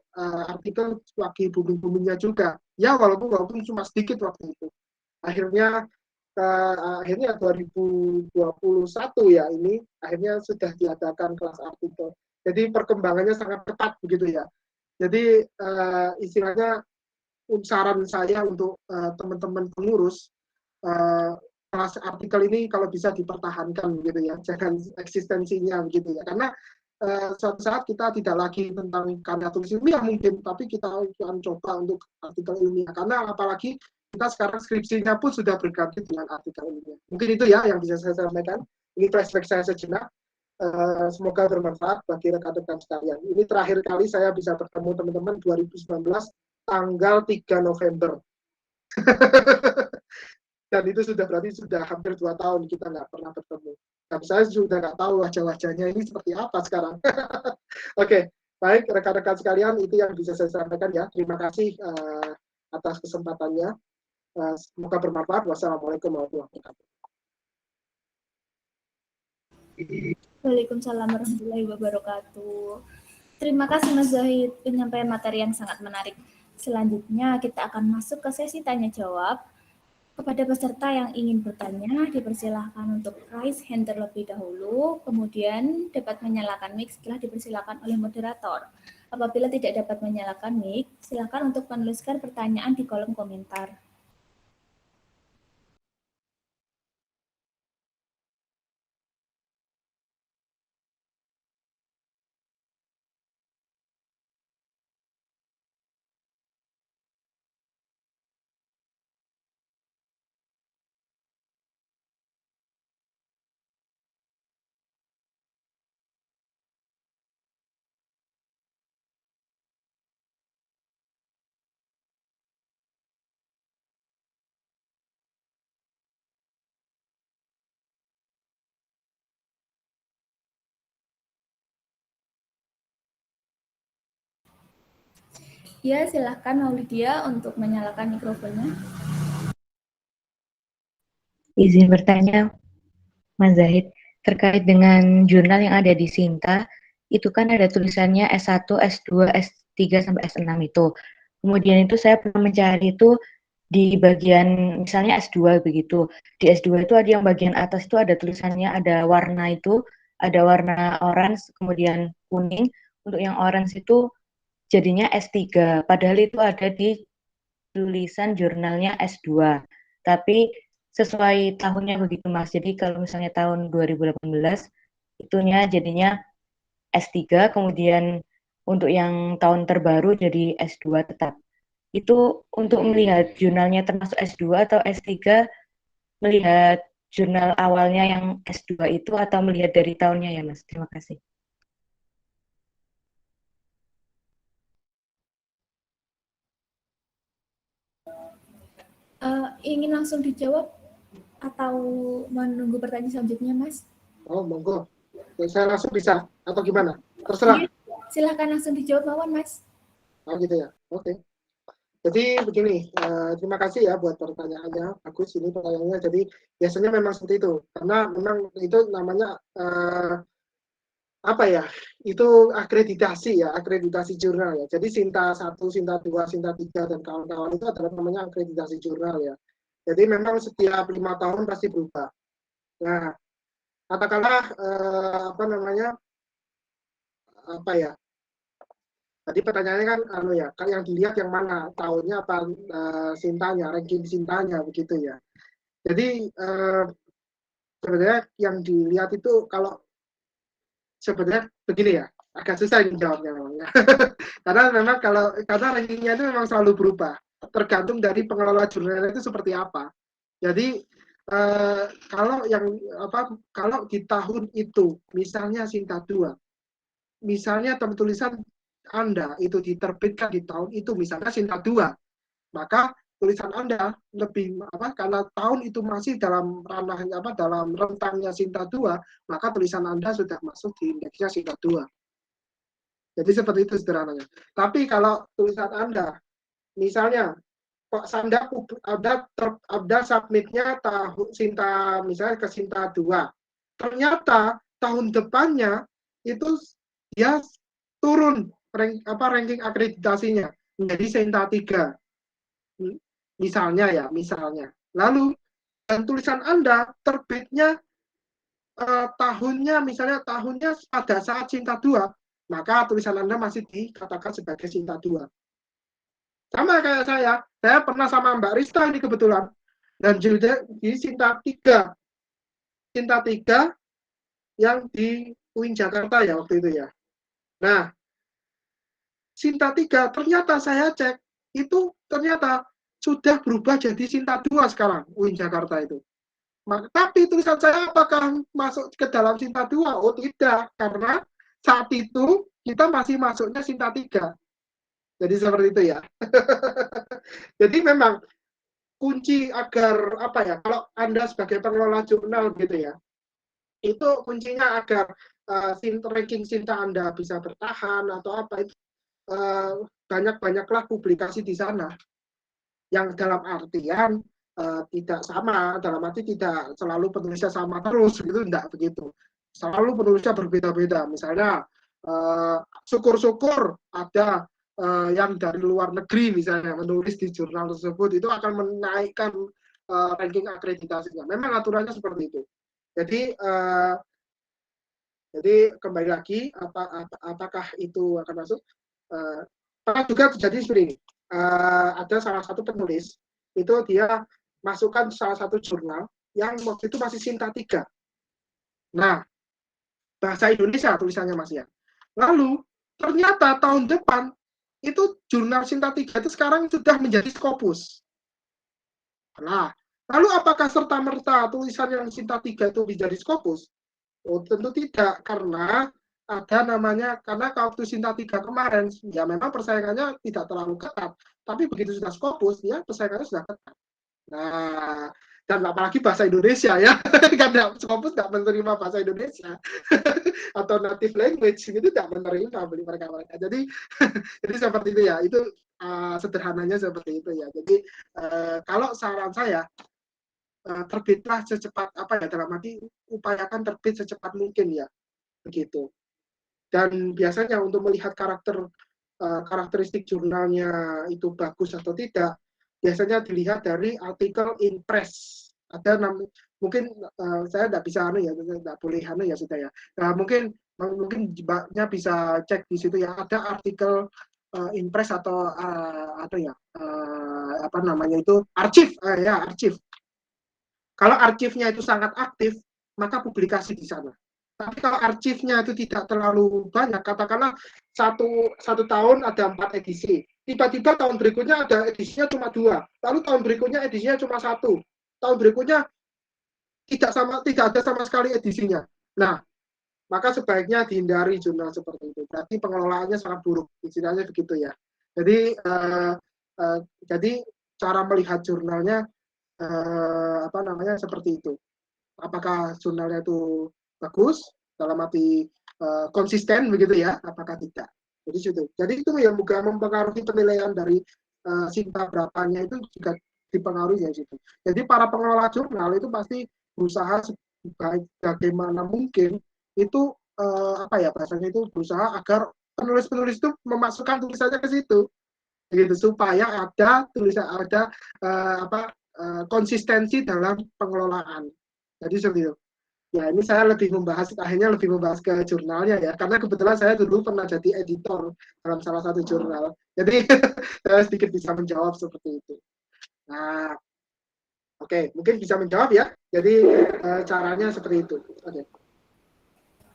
artikel lagi booming-boomingnya juga. Ya walaupun cuma sedikit waktu itu. Akhirnya 2021 ya ini akhirnya sudah diadakan kelas artikel. Jadi perkembangannya sangat cepat begitu ya. Jadi istilahnya saran saya untuk teman-teman pengurus, kelas artikel ini kalau bisa dipertahankan gitu ya, jangan eksistensinya gitu ya, karena suatu saat kita tidak lagi tentang karya tulis ilmiah mungkin, tapi kita akan coba untuk artikel ilmiah, karena apalagi kita sekarang skripsinya pun sudah berganti dengan artikel ilmiah. Mungkin itu ya yang bisa saya sampaikan. Ini flashback saya sejenak. Semoga bermanfaat bagi rekan-rekan sekalian. Ini terakhir kali saya bisa bertemu teman-teman 2019 tanggal 3 November. Dan itu berarti sudah hampir 2 tahun kita nggak pernah bertemu. Dan saya sudah nggak tahu wajah-wajahnya ini seperti apa sekarang. Oke, baik rekan-rekan sekalian, itu yang bisa saya sampaikan ya. Terima kasih atas kesempatannya. Semoga bermanfaat. Wassalamualaikum warahmatullahi wabarakatuh. Waalaikumsalam warahmatullahi wabarakatuh. Terima kasih Mas Zahid, penyampaian materi yang sangat menarik. Selanjutnya kita akan masuk ke sesi tanya jawab. Kepada peserta yang ingin bertanya, dipersilakan untuk raise hand terlebih dahulu, kemudian dapat menyalakan mic setelah dipersilakan oleh moderator. Apabila tidak dapat menyalakan mic, silakan untuk menuliskan pertanyaan di kolom komentar. Ya, silakan Maulidia untuk menyalakan mikrofonnya. Izin bertanya, Mas Zahid, terkait dengan jurnal yang ada di Sinta, itu kan ada tulisannya S1, S2, S3, sampai S6 itu. Kemudian itu saya pernah mencari itu di bagian misalnya S2 begitu. Di S2 itu ada yang bagian atas itu ada tulisannya, ada warna itu, ada warna orange, kemudian kuning. Untuk yang orange itu jadinya S3, padahal itu ada di tulisan jurnalnya S2. Tapi sesuai tahunnya begitu Mas. Jadi kalau misalnya tahun 2018 itunya jadinya S3, kemudian untuk yang tahun terbaru jadi S2 tetap. Itu untuk melihat jurnalnya termasuk S2 atau S3, melihat jurnal awalnya yang S2 itu atau melihat dari tahunnya ya Mas. Terima kasih. Ingin langsung dijawab atau menunggu pertanyaan selanjutnya, Mas? Oh, monggo. Saya langsung bisa atau gimana? Terserah. Silahkan langsung dijawab, Wawan, Mas. Oh gitu ya. Oke. Jadi begini, terima kasih ya buat pertanyaannya. Bagus ini pertanyaannya. Jadi biasanya memang seperti itu. Karena memang itu namanya apa ya? Itu akreditasi ya, akreditasi jurnal ya. Jadi Sinta 1, Sinta 2, Sinta 3 dan kawan-kawan itu adalah namanya akreditasi jurnal ya. Jadi memang setiap 5 tahun pasti berubah. Nah, katakanlah apa namanya? Apa ya? Tadi pertanyaannya kan ya, kan yang dilihat yang mana tahunnya apa Sintanya, ranking Sintanya begitu ya. Jadi sebenarnya yang dilihat itu kalau sebenarnya begini ya, agak susah ini jawabnya memang. Karena memang karena rankingnya itu memang selalu berubah, tergantung dari pengelola jurnal itu seperti apa. Jadi kalau di tahun itu misalnya Sinta 2, misalnya tulisan Anda itu diterbitkan di tahun itu misalnya Sinta 2, maka tulisan Anda lebih karena tahun itu masih dalam ranahnya dalam rentangnya Sinta 2, maka tulisan Anda sudah masuk di indeksnya Sinta 2. Jadi seperti itu sederhananya. Tapi kalau tulisan Anda misalnya kok Anda submitnya tahun Sinta misalnya ke Sinta 2, ternyata tahun depannya itu dia turun ranking akreditasinya menjadi Sinta 3. Misalnya. Lalu dan tulisan Anda terbitnya tahunnya pada saat Sinta 2, maka tulisan Anda masih dikatakan sebagai Sinta 2. Sama kayak saya pernah sama Mbak Rista ini kebetulan, dan di Sinta 3 yang di UIN Jakarta ya waktu itu ya. Nah, Sinta 3 ternyata saya cek, itu ternyata sudah berubah jadi Sinta 2 sekarang, UIN Jakarta itu. Tapi tulisan saya apakah masuk ke dalam Sinta 2? Oh tidak, karena saat itu kita masih masuknya Sinta 3. Jadi seperti itu ya. Jadi memang kunci agar kalau Anda sebagai pengelola jurnal gitu ya, itu kuncinya agar ranking Sinta Anda bisa bertahan atau apa itu banyak-banyaklah publikasi di sana yang dalam artian tidak sama, dalam arti tidak selalu penulisnya sama terus gitu, enggak begitu, selalu penulisnya berbeda-beda. Misalnya syukur-syukur ada yang dari luar negeri misalnya menulis di jurnal tersebut, itu akan menaikkan ranking akreditasinya. Memang aturannya seperti itu. Jadi kembali lagi apakah itu akan masuk? Pernah juga terjadi seperti ini. Ada salah satu penulis itu dia masukkan salah satu jurnal yang waktu itu masih Sinta 3. Nah, bahasa Indonesia tulisannya Mas ya. Lalu ternyata tahun depan itu jurnal Sinta 3 itu sekarang sudah menjadi Scopus. Nah, lalu apakah serta-merta tulisan yang Sinta 3 itu menjadi Scopus? Oh, tentu tidak, karena ada namanya, karena waktu Sinta 3 kemarin, ya memang persaingannya tidak terlalu ketat, tapi begitu sudah Scopus, ya persaingannya sudah ketat. Nah, dan apalagi bahasa Indonesia ya, karena Scopus nggak menerima bahasa Indonesia, atau native language, itu tidak menerima mereka. Jadi seperti itu ya, itu Sederhananya seperti itu ya. Jadi kalau saran saya terbitlah secepat dalam arti upayakan terbit secepat mungkin ya, begitu. Dan biasanya untuk melihat karakteristik jurnalnya itu bagus atau tidak, biasanya dilihat dari artikel in press. Ada mungkin saya tidak bisa tidak boleh ya sudah ya. Nah, mungkin mbaknya bisa cek di situ ya, ada artikel in press atau arsip arsip. Kalau arsipnya itu sangat aktif, maka publikasi di sana. Tapi kalau arsipnya itu tidak terlalu banyak, katakanlah satu tahun ada 4 edisi, tiba-tiba tahun berikutnya ada edisinya cuma 2, lalu tahun berikutnya edisinya cuma 1, tahun berikutnya tidak ada sama sekali edisinya. Nah, maka sebaiknya dihindari jurnal seperti itu. Berarti pengelolaannya sangat buruk, istilahnya begitu ya. Jadi cara melihat jurnalnya seperti itu. Apakah jurnalnya itu bagus dalam arti konsisten begitu ya? Apakah tidak? Jadi itu yang juga mempengaruhi penilaian dari Sinta berapanya itu juga dipengaruhi ya situ. Jadi para pengelola jurnal itu pasti berusaha bagaimana mungkin itu bahasanya itu berusaha agar penulis-penulis itu memasukkan tulisannya ke situ, gitu supaya ada konsistensi dalam pengelolaan. Jadi seperti itu. Ya ini saya akhirnya lebih membahas ke jurnalnya ya, karena kebetulan saya dulu pernah jadi editor dalam salah satu jurnal. Jadi saya sedikit bisa menjawab seperti itu. Nah, oke, mungkin bisa menjawab ya. Jadi caranya seperti itu. Oke.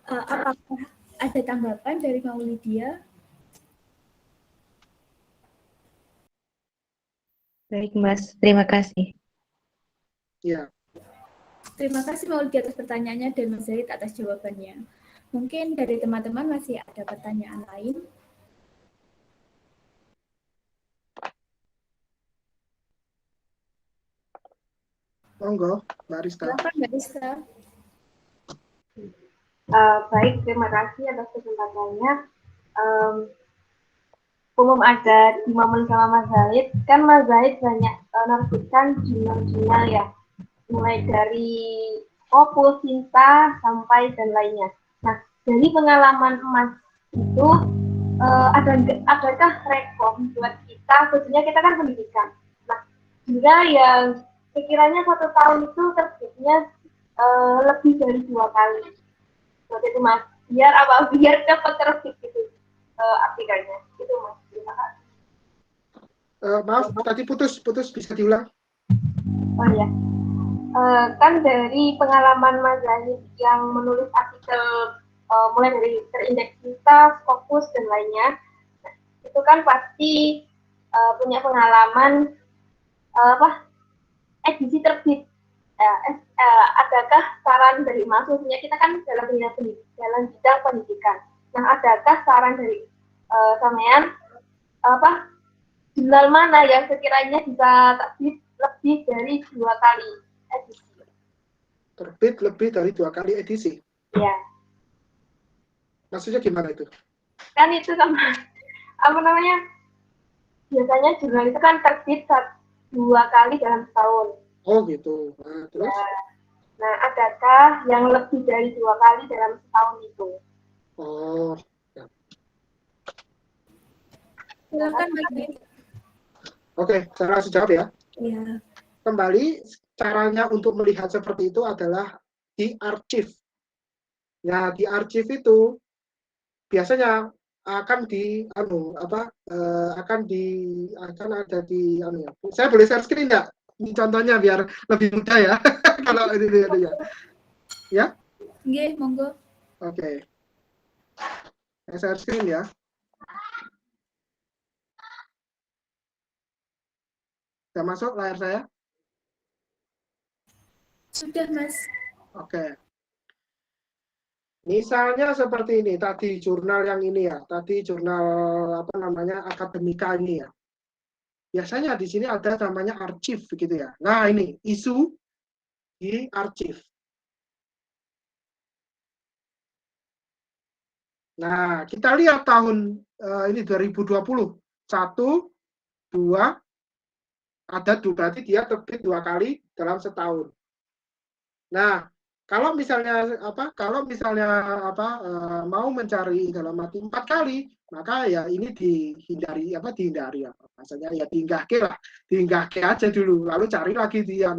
Apakah ada tanggapan dari Maulidia? Baik, Mas. Terima kasih. Ya. Terima kasih Maulidia atas pertanyaannya dan Mas Zahid atas jawabannya. Mungkin dari teman-teman masih ada pertanyaan lain? Monggo, Mbak Rista. Silakan Mbak Rista. Baik, terima kasih atas kesempatannya. Umum ada di momen sama Mas Zahid, kan Mas Zahid banyak menerbitkan jurnal-jurnal ya, mulai dari Opus, Sinta, sampai dan lainnya. Nah, dari pengalaman Mas itu, adakah rekom buat kita, khususnya kita kan pendidikan. Nah, jurnal yang sekiranya 1 tahun itu terbitnya lebih dari 2 kali. Seperti itu Mas, biar cepat terbit gitu artikelnya. Itu Mas, terima kasih. Maaf, tadi putus bisa diulang? Oh ya, kan dari pengalaman Mas Zahid yang menulis artikel mulai dari terindeks kita, fokus dan lainnya, itu kan pasti punya pengalaman edisi terbit. Adakah saran dari maksudnya kita kan dalam bidang pendidikan. Nah, adakah saran dari sampean jurnal mana yang sekiranya bisa terbit lebih dari 2 kali edisi? Terbit lebih dari 2 kali edisi? Ya. Maksudnya gimana itu? Kan itu sama, biasanya jurnal itu kan terbit 2 kali dalam setahun. Oh gitu. Nah, terus? Ya. Nah, adakah yang lebih dari 2 kali dalam setahun itu? Oh. Ya. Silakan Mbak Zahid. Oke, saya langsung jawab ya. Ya. Kembali, caranya untuk melihat seperti itu adalah di arsip. Nah, di arsip itu biasanya akan ada di Saya boleh share screen nggak? Ini contohnya biar lebih mudah ya. Kalau ini ya. Ya? Nggih, monggo. Oke. Saya share screen ya. Sudah masuk layar saya? Sudah, Mas. Oke. Misalnya seperti ini, tadi jurnal yang ini ya, tadi jurnal akademika ini ya. Biasanya di sini ada namanya arsip begitu ya. Nah, ini isu di arsip. Nah, kita lihat tahun ini 2020. 1, berarti dia terbit 2 kali dalam setahun. Nah, kalau misalnya mau mencari dalam arti 4 kali, maka ya ini dihindari maksudnya ya diinggahke aja dulu, lalu cari lagi dia.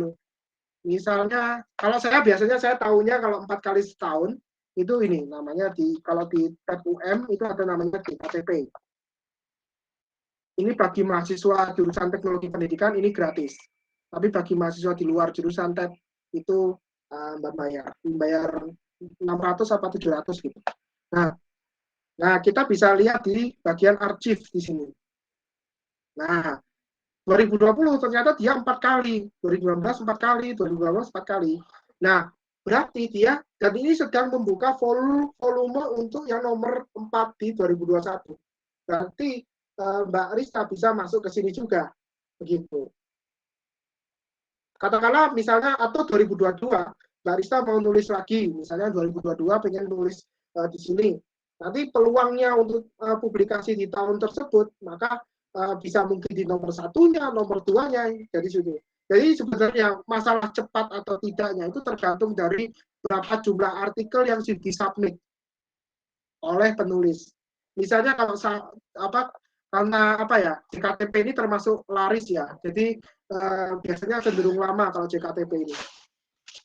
Misalnya kalau biasanya saya tahunya kalau 4 kali setahun itu ini namanya kalau di PET-UM itu ada namanya GKTP. Ini bagi mahasiswa jurusan teknologi pendidikan ini gratis. Tapi bagi mahasiswa di luar jurusan TEP itu bayar 600 atau 700 gitu. Nah, kita bisa lihat di bagian arsip di sini. Nah, 2020 ternyata dia 4 kali, 2019 4 kali, 2018 4 kali. Nah, berarti dia, dan ini sedang membuka volume untuk yang nomor 4 di 2021. Berarti Mbak Rista bisa masuk ke sini juga, begitu. Katakanlah misalnya atau 2022, Mbak Rista mau nulis lagi, misalnya 2022 pengen nulis di sini. Nanti peluangnya untuk publikasi di tahun tersebut, maka bisa mungkin di nomor 1-nya, nomor 2-nya dari situ. Jadi sebenarnya masalah cepat atau tidaknya itu tergantung dari berapa jumlah artikel yang disubmit oleh penulis. Misalnya kalau karena JKTP ini termasuk laris ya, jadi biasanya cenderung lama kalau JKTP ini.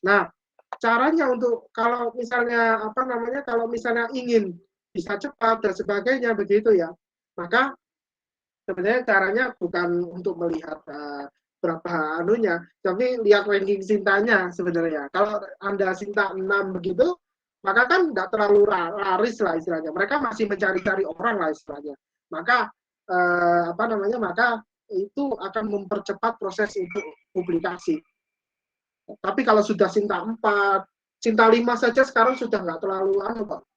Nah, caranya untuk kalau misalnya kalau misalnya ingin bisa cepat dan sebagainya begitu ya, maka sebenarnya caranya bukan untuk melihat berapa anunya, tapi lihat ranking Sintanya sebenarnya. Kalau Anda Sinta 6 begitu, maka kan tidak terlalu laris lah istilahnya. Mereka masih mencari-cari orang lah istilahnya. Maka maka itu akan mempercepat proses untuk publikasi. Tapi kalau sudah Sinta 4, Sinta 5 saja sekarang sudah nggak terlalu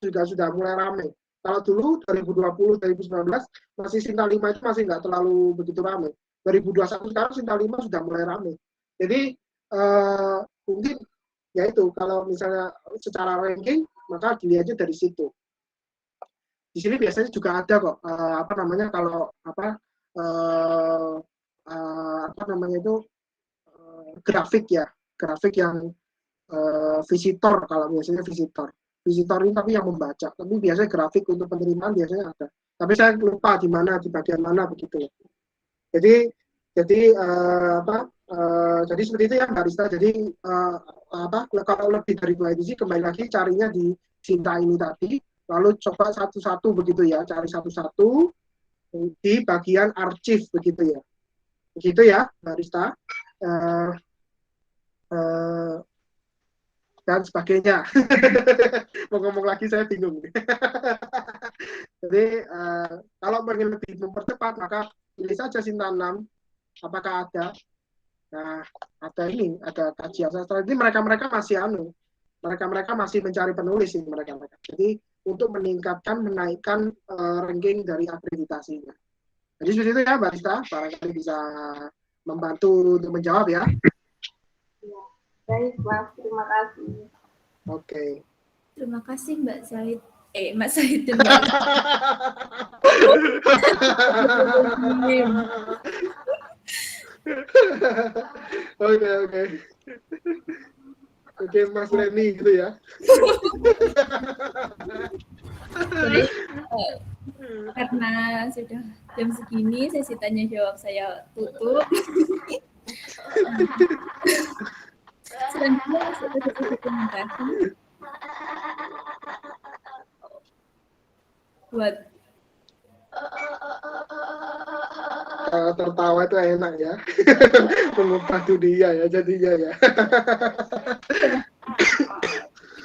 sudah mulai ramai. Kalau dulu 2020, 2019 masih Sinta 5 itu masih nggak terlalu begitu ramai. 2021 sekarang Sinta 5 sudah mulai ramai. Jadi mungkin ya itu kalau misalnya secara ranking maka dilihatnya dari situ. Di sini biasanya juga ada kok grafik yang visitor, kalau biasanya visitor ini tapi yang membaca, tapi biasanya grafik untuk penerimaan biasanya ada, tapi saya lupa di bagian mana begitu. Jadi seperti itu ya Mbak Rista. Jadi kalau lebih dari 2 edisi kembali lagi carinya di Sinta ini tadi, lalu coba satu-satu begitu ya, cari satu-satu di bagian arsip begitu ya Mbak Rista. Dan sebagainya. Mau ngomong lagi saya bingung. Jadi kalau ingin lebih mempercepat maka pilih saja Sinta 6. Apakah ada? Nah, ada kajian sastra. Ini mereka mereka masih mencari penulis ini mereka. Jadi untuk menaikkan ranking dari akreditasinya. Jadi seperti itu ya Mbak Rista, barangkali bisa membantu untuk menjawab ya. Baik, Mas. Terima kasih. Oke. Terima kasih Mbak Said. Mas Said dan Mbak. Oke. Oke, Mas Reni gitu ya. Jadi, karena sudah jam segini, sesi tanya jawab saya tutup. Selanjutnya masuk ke sesi dokumentasi. Buat tertawa itu enak ya. Mengubah dunia ya jadinya ya.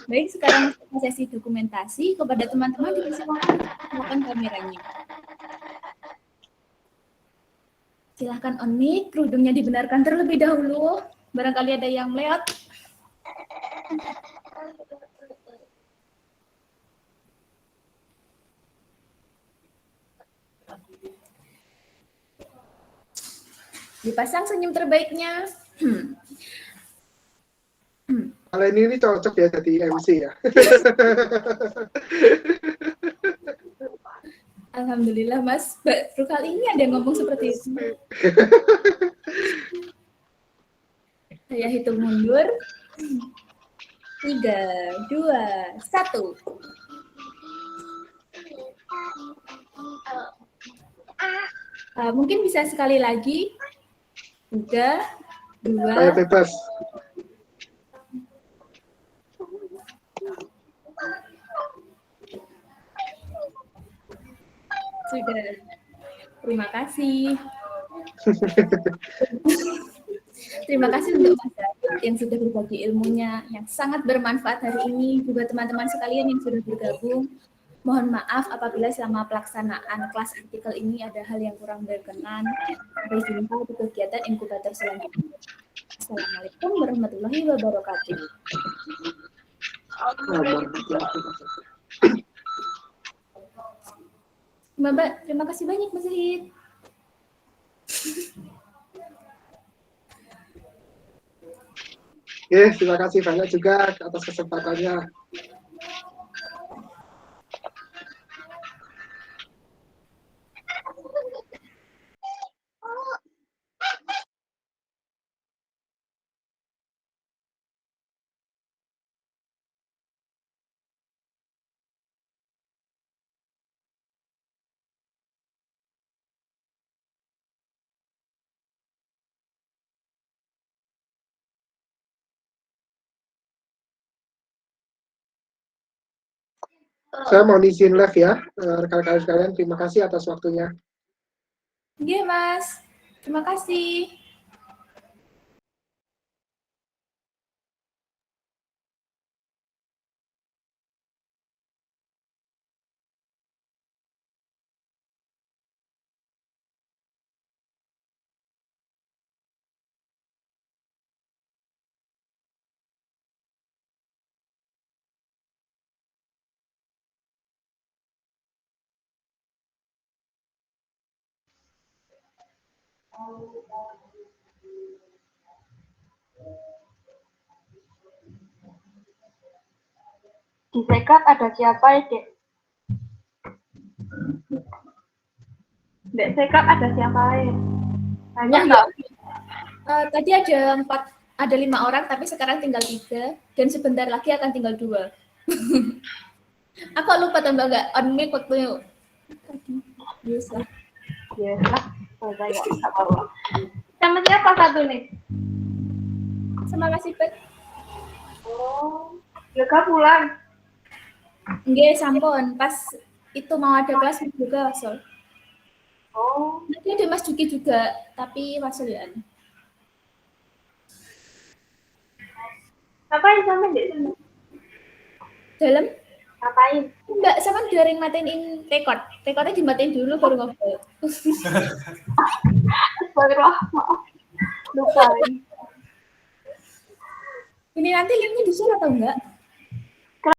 Baik, sekarang ke sesi dokumentasi. Kepada teman-teman dipersilakan menggunakan kameranya. Silahkan on mic, kerudungnya dibenarkan terlebih dahulu. Barangkali ada yang melihat. Dipasang senyum terbaiknya. Kalau ini cocok ya jadi MC ya. Alhamdulillah Mas, baru kali ini ada yang ngomong seperti itu. Saya hitung mundur. 3, 2, 1. Mungkin bisa sekali lagi. 3, 2. Saya bebas. Sudah. Terima kasih. Terima kasih untuk Mas David yang sudah berbagi ilmunya yang sangat bermanfaat hari ini. Juga teman-teman sekalian yang sudah bergabung. Mohon maaf apabila selama pelaksanaan kelas artikel ini ada hal yang kurang berkenan. Sampai jumpa di kegiatan inkubator selanjutnya. Assalamualaikum warahmatullahi wabarakatuh. Mbak, terima kasih banyak Mas Zahid. Terima kasih banyak juga atas kesempatannya. Saya mau izin live ya, rekan-rekan sekalian. Terima kasih atas waktunya. Iya, Mas. Terima kasih. Di backup ada siapa ya, Dek? Dek backup ada siapa ya? Banyak nggak? Tadi ada 5 orang, tapi sekarang tinggal 3, dan sebentar lagi akan tinggal 2. Aku lupa tambah nggak on mic waktu biasa. Biasa, saya nggak apa-apa. Sama siapa satu nih? Sama Mas Ipet. Oh, Yoga pulang. Nggih, sampun. Pas itu mau ada kelas juga, Sol. Oh, Nanti ada Mas Juki juga, tapi wasulian. ngapain sampai di sana? Dalam? Ngapain? Enggak, sama daring matiin record. Recordnya dimatiin dulu baru ngobrol. Astagfirullah, maaf. Lupa. Ini nanti linknya di share atau enggak?